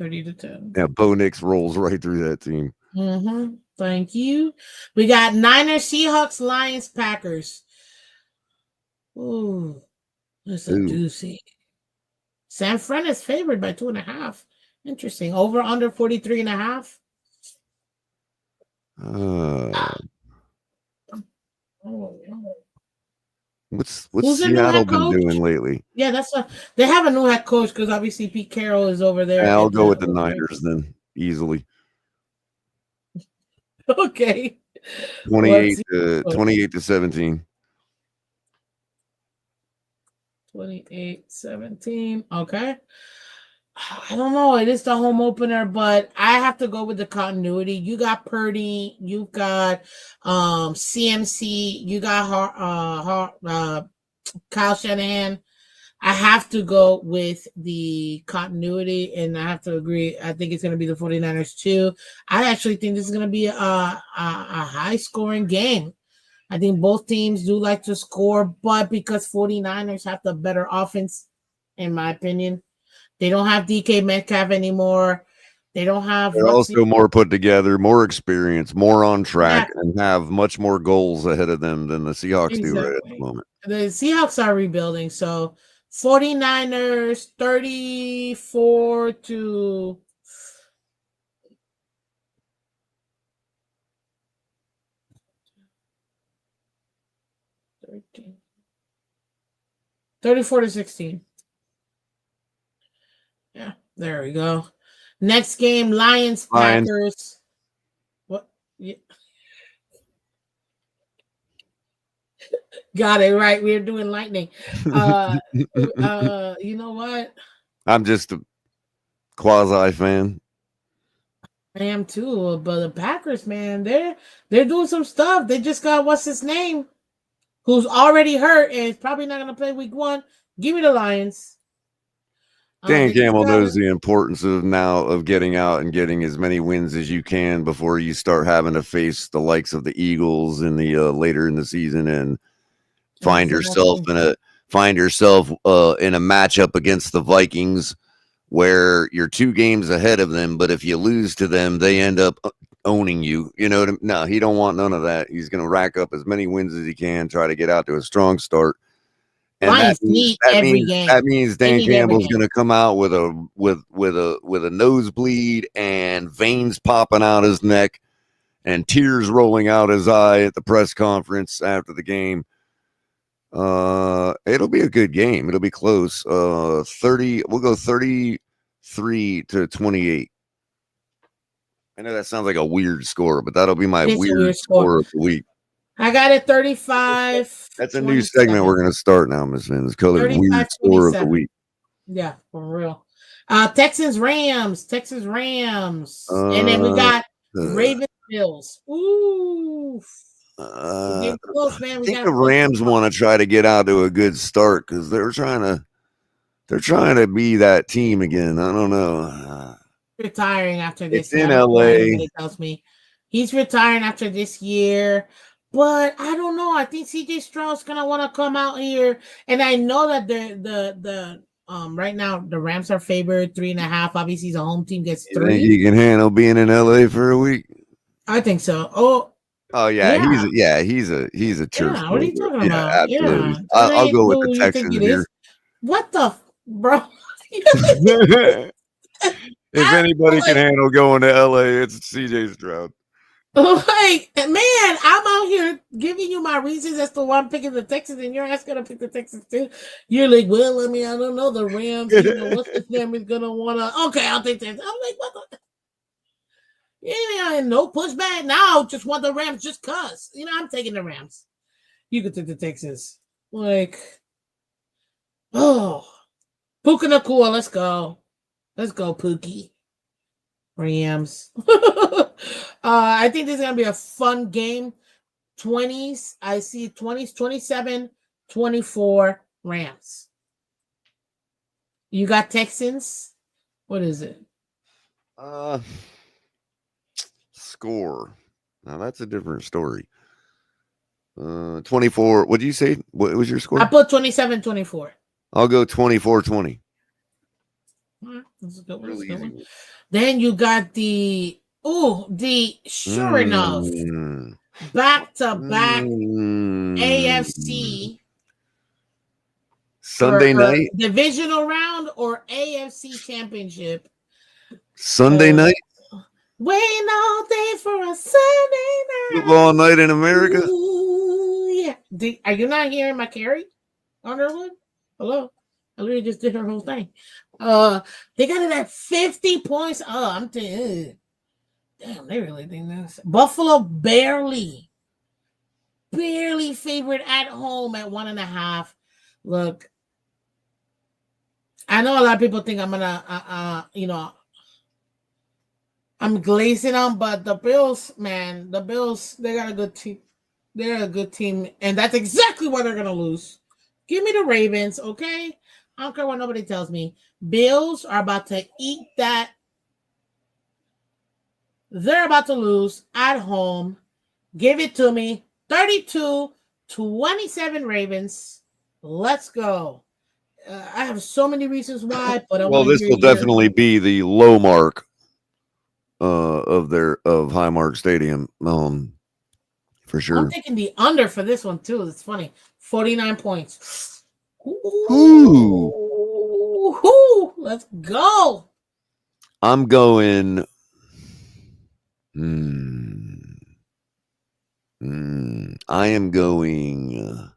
30-10. Yeah, Bo Nix rolls right through that team. Mm-hmm. Thank you. We got Niners, Seahawks, Lions, Packers. Ooh, that's a Ooh. doozy. San Fran is favored by 2.5. Interesting. Over under 43.5. Uh, Oh, no. what's Who's the new Seattle head been doing coach? lately? Yeah, that's what they have a new head coach because obviously Pete Carroll is over there I'll at go with the the Niners then, easily. okay. 28 What's to 17. 28-17? Okay. I don't know. It is the home opener, but I have to go with the continuity. You got Purdy, you got CMC, you got Kyle Shanahan. I have to go with the continuity, and I have to agree. I think it's going to be the 49ers too. I actually think this is going to be a high scoring game. I think both teams do like to score, but because 49ers have the better offense, in my opinion, they don't have DK Metcalf anymore. They don't have They're what's the also more put together, more experience, more on track, exactly and have much more goals ahead of them than the Seahawks do right at the exactly. moment. The Seahawks are rebuilding, so 49ers 34 to 13. 34 to 16. Yeah, there we go. Next game, Lions Lions. Packers. What? Yeah. Got it right. We're doing lightning. Uh you know what? I'm just a quasi fan. I am too, but the Packers, man, they're doing some stuff. They just got what's his name, who's already hurt and is probably not going to play week 1. Give me the Lions. Dan They just Campbell got knows the importance of getting out and getting as many wins as you can before you start having to face the likes of the Eagles in the later in the season and find yourself exactly. in a matchup against the Vikings where you're 2 games ahead of them, but if you lose to them, they end up owning you. You know what I mean? No, he don't want none of that. He's going to rack up as many wins as he can, try to get out to a strong start, And Lions need every game. that means They Dan need every Campbell's game. going to come out with a nosebleed and veins popping out his neck and tears rolling out his eye at the press conference after the game. It'll be a good game. It'll be close. 30. We'll go 33-28. I know that sounds like a weird score, but that'll be my weird score of the week. I got it 35. That's a new segment we're going to start now, Miss Phins. Colored weird score of the week. Yeah, for real. Texans Rams. And then we got Ravens Bills. Ooh. Close, man. I think the Rams want to try to get out to a good start because they're trying to be that team again. I don't know. Retiring after this. It's in LA. Tells me he's retiring after this year. But I don't know. I think CJ Stroud's gonna want to come out here, and I know that the right now the Rams are favored 3.5. Obviously, the home team gets 3. You think he can handle being in LA for a week? I think so. Oh yeah, he's a church. Yeah, what are you talking about? Absolutely. Yeah, I'll go with the Texans here. What the bro? If anybody can handle going to LA, it's CJ Stroud. Like, man, I'm out here giving you my reasons as to why I'm picking the Texans, and you're asking to pick the Texans too. You're like, well, I mean, I don't know. The Rams, what's the family's gonna wanna? Okay, I'll take that. I'm like, what the? Yeah, no pushback. Now, just want the Rams just cause. I'm taking the Rams. You can take the Texans. Like, Puka Nakua, let's go. Let's go, Pookie. Rams. I think this is going to be a fun game. 20s. I see 20s, 27-24 Rams. You got Texans? What is it? Score. Now that's a different story. 24. What did you say? What was your score? I put 27-24. I'll go 24-20. That's a good one. Then you got sure enough, back-to-back AFC Sunday night divisional round or AFC championship Sunday night. Waiting all day for a Sunday night. Football night in America. Ooh, yeah. Are you not hearing my Carrie Underwood? Hello. I literally just did her whole thing. They got it at 50 points. I'm telling you. Damn, they really think this. Buffalo barely favored at home at 1.5. Look, I know a lot of people think I'm gonna, I'm glazing them, but the Bills, man, they got a good team. They're a good team, and that's exactly why they're gonna lose. Give me the Ravens, okay? I don't care what nobody tells me. Bills are about to eat that. They're about to lose at home. Give it to me. 32-27 Ravens. Let's go. I have so many reasons why, but this will definitely be the low mark of Highmark Stadium. For sure. I'm taking the under for this one too. It's funny. 49 points. Ooh. Let's go. I'm going. I am going.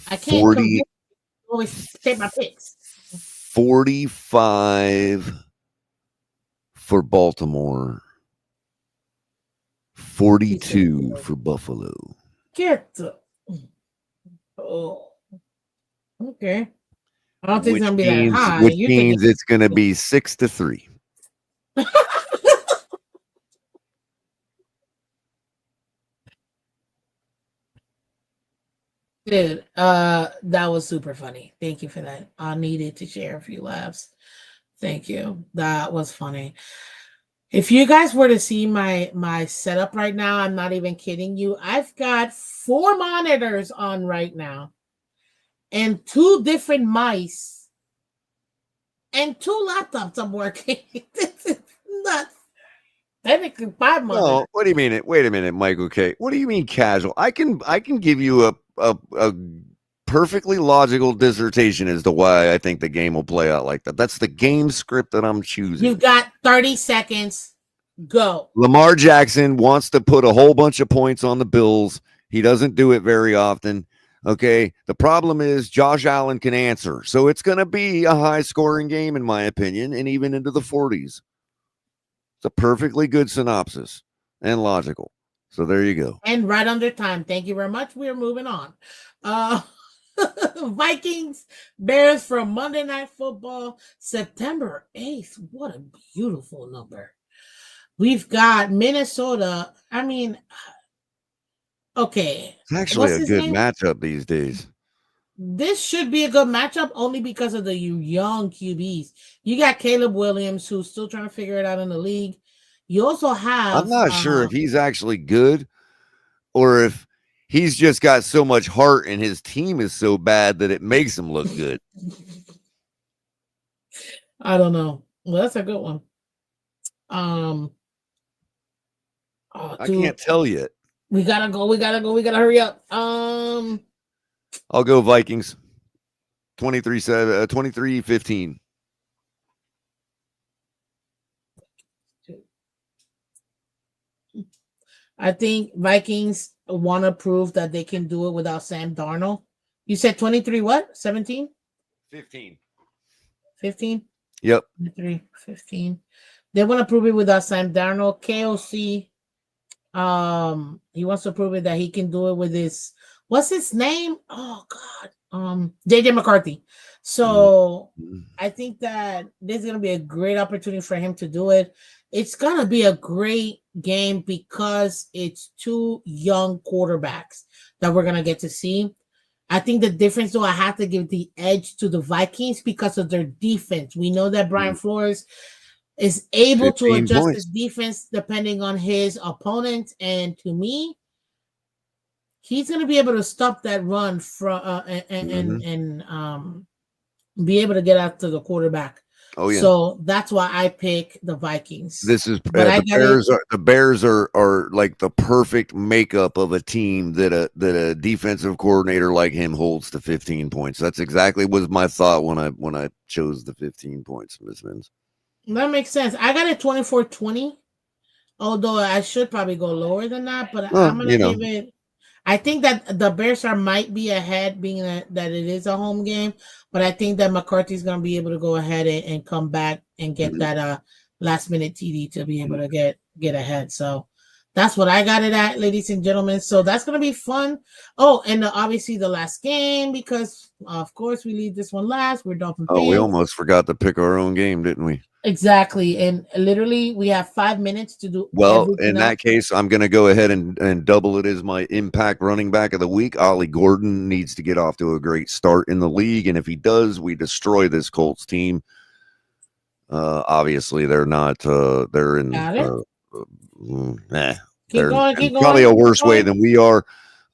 I can't 40. Always take my picks. 45 for Baltimore. 42 for Buffalo. Okay. I don't think it's gonna be that high. Which means it's gonna be 6-3. Dude, that was super funny. Thank you for that. I needed to share a few laughs. Thank you. That was funny. If you guys were to see my setup right now, I'm not even kidding you. I've got 4 monitors on right now and 2 different mice and 2 laptops I'm working. This is nuts. Technically 5 monitors. No, what do you mean? Wait a minute, Michael K. What do you mean casual? I can give you a perfectly logical dissertation as to why I think the game will play out like that. That's the game script that I'm choosing. You've got 30 seconds. Go. Lamar Jackson wants to put a whole bunch of points on the Bills. He doesn't do it very often. Okay. The problem is Josh Allen can answer. So it's going to be a high scoring game, in my opinion, and even into the 40s. It's a perfectly good synopsis and logical. So there you go. And right under time. Thank you very much. We're moving on. Uh Vikings Bears from Monday Night Football, September 8th. What a beautiful number. We've got Minnesota. I mean, okay. It's actually What's a his good name? matchup these days. This should be a good matchup only because of the young QBs. You got Caleb Williams, who's still trying to figure it out in the league. You also I'm have not sure if he's actually good or if he's just got so much heart and his team is so bad that it makes him look good. I don't know. Well, that's a good one. Oh, I dude, can't tell yet. we gotta go. We gotta hurry up. I'll go Vikings. 23-15. I think Vikings want to prove that they can do it without Sam Darnold. You said 23 what? 17? 15. 15? Yep. 23, 15. They want to prove it without Sam Darnold. KOC, he wants to prove it that he can do it with his, what's his name? Oh God. JJ McCarthy. So I think that this is gonna be a great opportunity for him to do it. It's gonna be a great game because it's two young quarterbacks that we're gonna get to see. I think the difference, though, I have to give the edge to the Vikings because of their defense. We know that Brian Flores is able to 15 adjust his points. defense depending on his opponent, and to me, he's going to be able to stop that run from and be able to get after the quarterback. Oh yeah. So that's why I pick the Vikings. This is But I got it. The Bears are like the perfect makeup of a team that a defensive coordinator like him holds to 15 points. That's exactly was my thought when I chose the 15 points, Miss Phins. That makes sense. I got it 24-20. Although I should probably go lower than that, but I'm gonna give it. I think that the Bears might be ahead, being that it is a home game, but I think that McCarthy's going to be able to go ahead and come back and get that last minute TD to be able to get ahead. So that's what I got it at, ladies and gentlemen. So that's going to be fun. Oh, and obviously the last game, because of course we leave this one last. We're Dolphin Oh, we fans. almost forgot to pick our own game, didn't we? Exactly, and literally we have 5 minutes to do. Well, in that case, I'm going to go ahead and double it as my impact running back of the week. Ollie Gordon needs to get off to a great start in the league, and if he does, we destroy this Colts team. Obviously, they're not. They're in. Keep going. Probably a worse way than we are.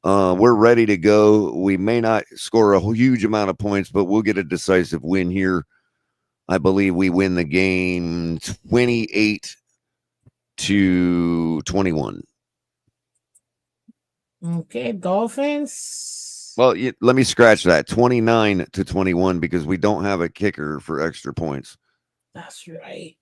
We're ready to go. We may not score a huge amount of points, but we'll get a decisive win here. I believe we win the game 28-21. Okay, Dolphins. Well, let me scratch that. 29-21 because we don't have a kicker for extra points. That's right.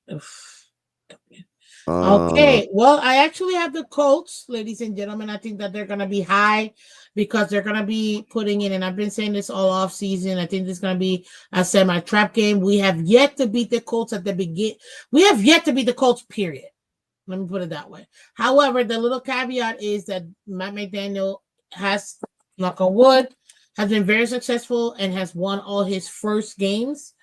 Okay, well, I actually have the Colts, ladies and gentlemen. I think that they're going to be high because they're going to be putting in, and I've been saying this all off season. I think this is going to be a semi-trap game. We have yet to beat the Colts at the beginning. We have yet to beat the Colts, period. Let me put it that way. However, the little caveat is that Matt McDaniel has, knock on wood, has been very successful and has won all his first games.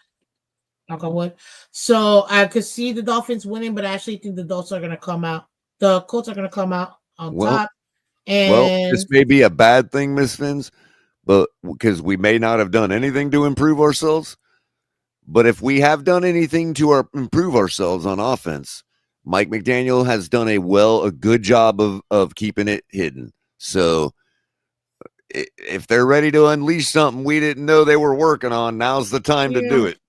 Knock on wood. So I could see the Dolphins winning, but I actually think the Dolphins are going to come out. The Colts are going to come out on top. And this may be a bad thing, Miss Phins, but because we may not have done anything to improve ourselves. But if we have done anything to improve ourselves on offense, Mike McDaniel has done a good job of keeping it hidden. So if they're ready to unleash something we didn't know they were working on, now's the time to do it.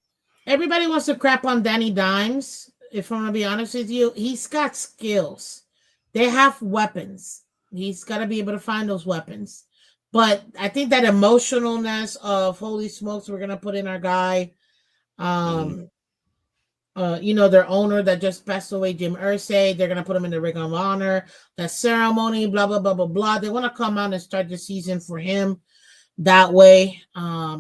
Everybody wants to crap on Danny Dimes. If I'm going to be honest with you, he's got skills. They have weapons. He's got to be able to find those weapons. But I think that emotionalness of holy smokes, we're gonna put in our guy. Mhm. Um, their owner that just passed away, Jim Irsay, they're gonna put him in the Ring of Honor. That ceremony, blah blah blah blah blah. They want to come out and start the season for him that way.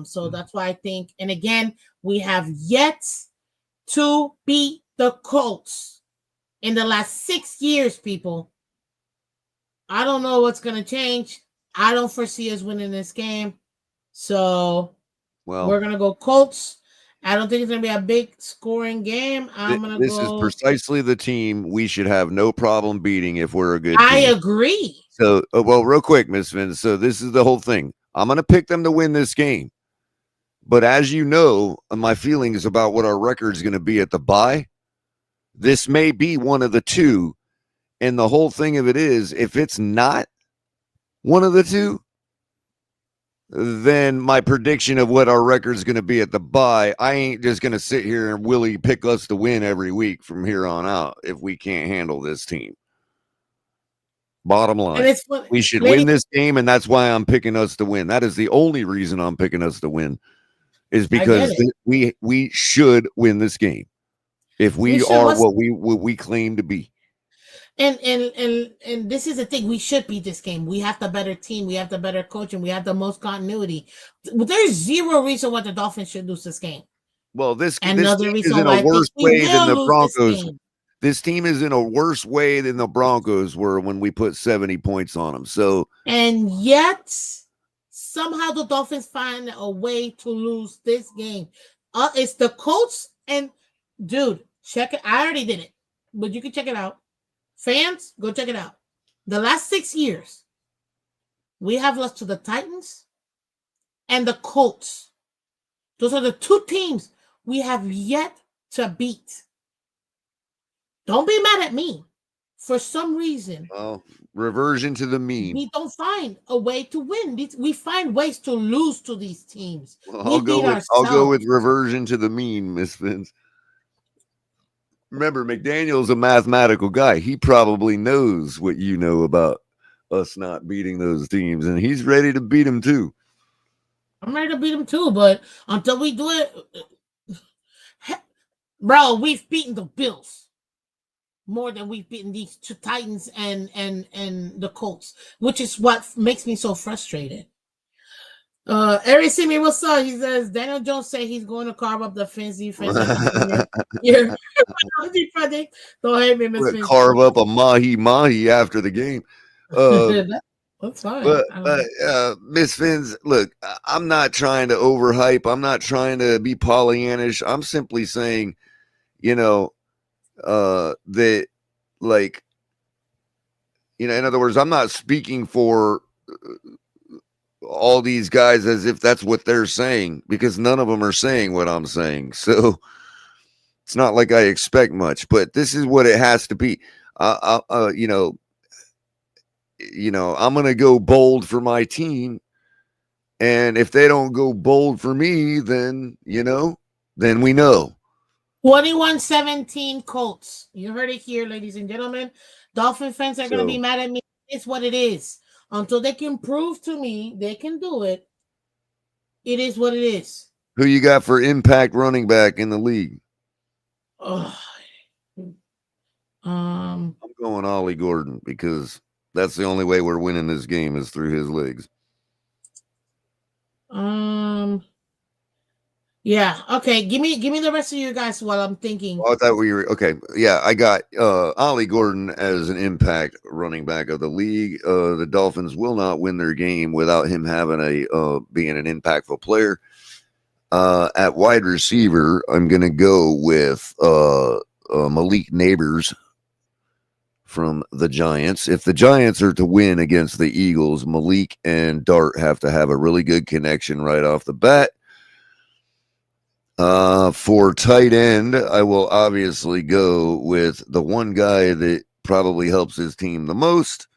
So that's why I think. And again, we have yet to beat the Colts in the last 6 years, people. I don't know what's gonna change. I don't foresee us winning this game. So Well, we're gonna go Colts. I don't think it's gonna be a big scoring game. I'm gonna this is go. precisely the team we should have no problem beating if we're a good I team. agree. So, well, real quick, Miss Phins. So this is the whole thing. I'm going to pick them to win this game. But as you know, my feelings about what our record is going to be at the bye, this may be one of the two. And the whole thing of it is, if it's not one of the two, then my prediction of what our record is going to be at the bye, I ain't just going to sit here and Willie pick us to win every week from here on out if we can't handle this team. Bottom And line, it's what, we should lady. win this game, and that's why I'm picking us to win. That is the only reason I'm picking us to win, is I get because it. we should win this game if We we should. are What's what we claim to be. and this is the thing. We should beat this game. We have the better team. We have the better coaching. We have the most continuity. There's zero reason why the Dolphins should lose this game. Well, this Another team is reason in a why I think worse we way than will the lose this Broncos. game. This team is in a worse way than the Broncos were when we put 70 points on them. So, And yet, somehow the Dolphins find a way to lose this game. It's the Colts and dude, check it. I already did it, but you can check it out. Fans, go check it out. The last 6 years, we have lost to the Titans and the Colts. Those are the two teams we have yet to beat. Don't be mad at me. For some reason, reversion to the mean. we don't find a way to win. We find ways to lose to these teams. Well, We beat I'll go with ourselves. reversion to the mean, Miss Vince. Remember, McDaniel's a mathematical guy. He probably knows what you know about us not beating those teams, and he's ready to beat them too. I'm ready to beat them too, but until we do it, bro, we've beaten the Bills more than we've beaten these two Titans and the Colts, which is what makes me so frustrated. Eric Simi, what's up? He says Daniel Jones say he's going to carve up the Phins defense at the beginning. Yeah, don't hate me, Miss Phins. Carve up a mahi mahi after the game. That's fine. But Miss Fins, look, I'm not trying to overhype. I'm not trying to be Pollyannish. I'm simply saying, that, like, in other words, I'm not speaking for all these guys as if that's what they're saying, because none of them are saying what I'm saying. So it's not like I expect much, but this is what it has to be. I'm going to go bold for my team. And if they don't go bold for me, then, then we know. 21-17 Colts. You heard it here, ladies and gentlemen. Dolphin fans are going to be mad at me. It's what it is. Until they can prove to me they can do it, it is what it is. Who you got for impact running back in the league? I'm going Ollie Gordon, because that's the only way we're winning this game is through his legs. Yeah. Okay. Give me the rest of you guys while I'm thinking. Oh, I thought we were okay. Yeah, I got Ollie Gordon as an impact running back of the league. The Dolphins will not win their game without him having being an impactful player. At wide receiver, I'm going to go with Malik Neighbors from the Giants. If the Giants are to win against the Eagles, Malik and Dart have to have a really good connection right off the bat. For tight end, I will obviously go with the one guy that probably helps his team the most,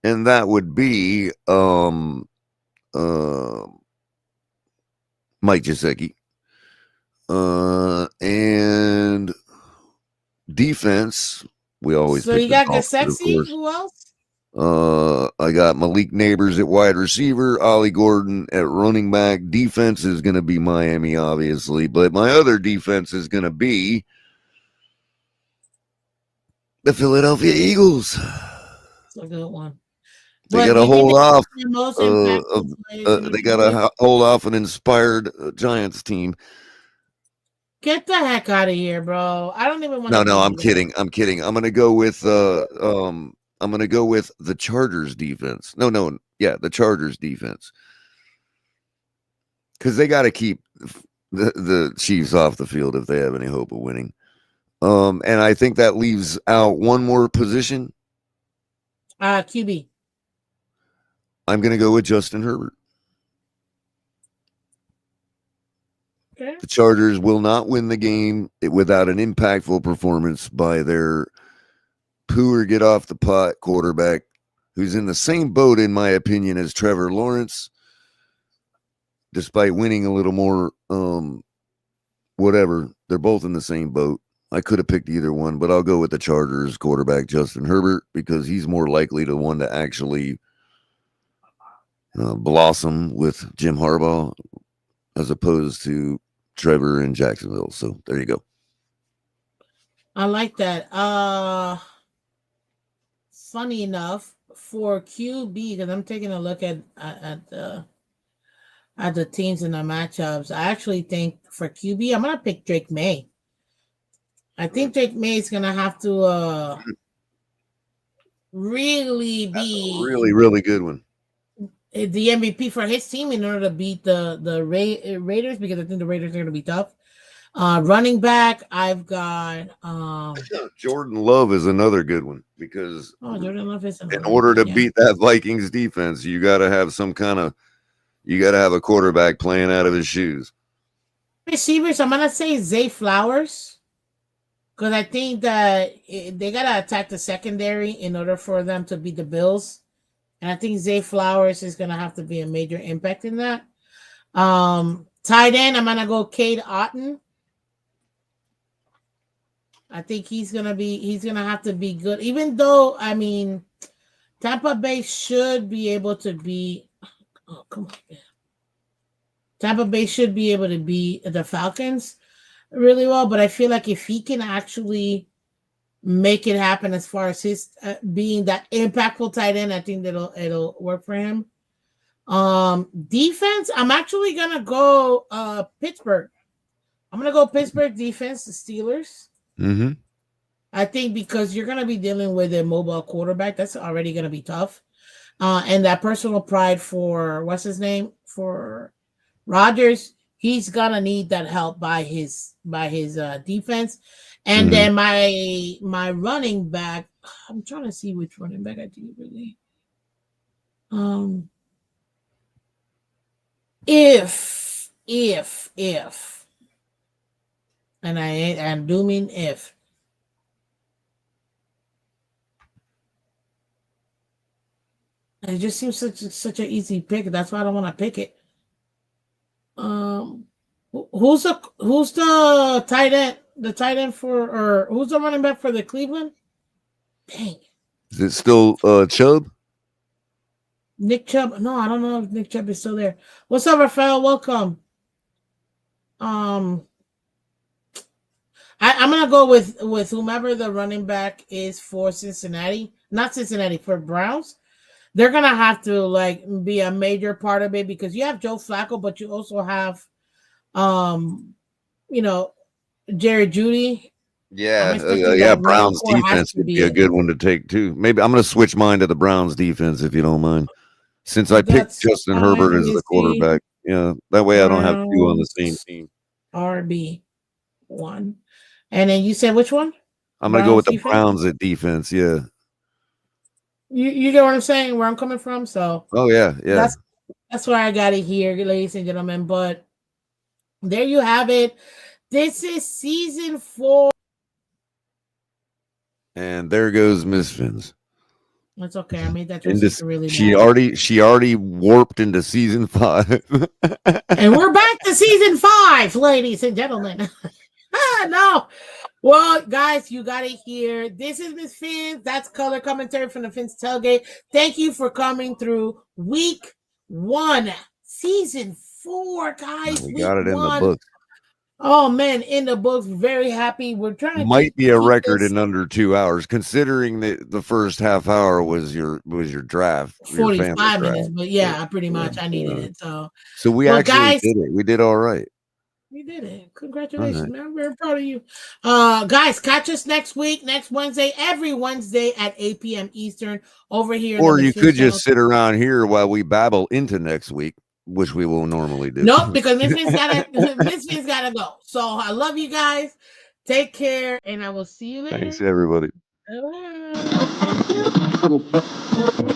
and that would be Mike Gesicki. And defense, we always so pick you the got Dolphins, Gesicki. Who else? I got Malik Neighbors at wide receiver, Ollie Gordon at running back. Defense is going to be Miami, obviously, but my other defense is going to be the Philadelphia Eagles. It's a good one. They But got to you think hold they off. the most impactful players in the They got season? to hold off an inspired Giants team. Get the heck out of here, bro! I don't even want to No, believe I'm it. kidding. I'm kidding. I'm gonna go with I'm gonna go with the Chargers defense. No, yeah, the Chargers defense. Because they got to keep the Chiefs off the field if they have any hope of winning. And I think that leaves out one more position. QB. I'm gonna go with Justin Herbert. Okay. The Chargers will not win the game without an impactful performance by their poor get off the pot quarterback, who's in the same boat, in my opinion, as Trevor Lawrence, despite winning a little more. Whatever, they're both in the same boat. I could have picked either one, but I'll go with the Chargers quarterback Justin Herbert because he's more likely to one to actually blossom with Jim Harbaugh as opposed to Trevor in Jacksonville. So there you go. I like that. Funny enough, for QB, because I'm taking a look at the teams and the matchups, I actually think for QB, I'm gonna pick Drake May. I think Drake May is gonna have to really be Really, really good one. The MVP for his team in order to beat the Raiders, because I think the Raiders are gonna be tough. Running back, I've got Jordan Love is another good one because Jordan Love is in order to beat that Vikings defense, you got to have you got to have a quarterback playing out of his shoes. Receivers, I'm gonna say Zay Flowers, because I think that they gotta attack the secondary in order for them to beat the Bills, and I think Zay Flowers is gonna have to be a major impact in that. Tight end, I'm gonna go Cade Otton. I think he's gonna have to be good, even though I mean Tampa Bay should be able to be. Oh, come on, man. Tampa Bay should be able to beat the Falcons really well, but I feel like if he can actually make it happen as far as his being that impactful tight end, I think it'll work for him. Defense, I'm actually gonna go Pittsburgh. I'm gonna go Pittsburgh defense, the Steelers. Mm-hmm. I think because you're gonna be dealing with a mobile quarterback, that's already gonna be tough. And that personal pride for what's his name for Rodgers, he's gonna need that help by his defense. And then my running back, I'm trying to see which running back I do really. If and I do mean if it just seems such an easy pick. That's why I don't want to pick it. Who's the tight end? The tight end or who's the running back for the Cleveland? Dang. Is it still Chubb? Nick Chubb. No, I don't know if Nick Chubb is still there. What's up, Rafael? Welcome. I'm gonna go with whomever the running back is for Cincinnati. Not Cincinnati, for Browns. They're gonna have to like be a major part of it because you have Joe Flacco, but you also have Jared Judy. Yeah. Browns defense would be a good one to take too. Maybe I'm gonna switch mine to the Browns defense if you don't mind. Since I picked Justin Herbert as the quarterback. Yeah, that way I don't have two on the same team. RB1. And then you said which one? I'm gonna go with the Browns at defense, yeah. You get what I'm saying, where I'm coming from? So yeah. That's why I got it here, ladies and gentlemen. But there you have it. This is season 4. And there goes Miss Phins. That's okay. I made that transition really she already warped into season 5. And we're back to season 5, ladies and gentlemen. No. Well, guys, you got it here. This is Miss Phins. That's color commentary from the Phins Tailgate. Thank you for coming through week 1, season 4, guys. We Week got it in the 1. books. Oh man, in the books, very happy. We're trying to Might be a keep record this in under 2 hours, considering that the first half hour was your draft, your family 45 minutes, draft. but So, yeah, pretty yeah, much I needed yeah. it. So, So we but actually guys, did it. We did all right. we did it. All Congratulations, right. man. I'm very proud of you. Guys, catch us next week, next Wednesday, every Wednesday at 8 p.m. Eastern over here in the Or you Miss Fins could channel. just sit around here while we babble into next week, which we will normally do. Nope, because Miss Fins gotta Miss Fins gotta go. So I love you guys. Take care, and I will see you later. Thanks, everybody. Bye.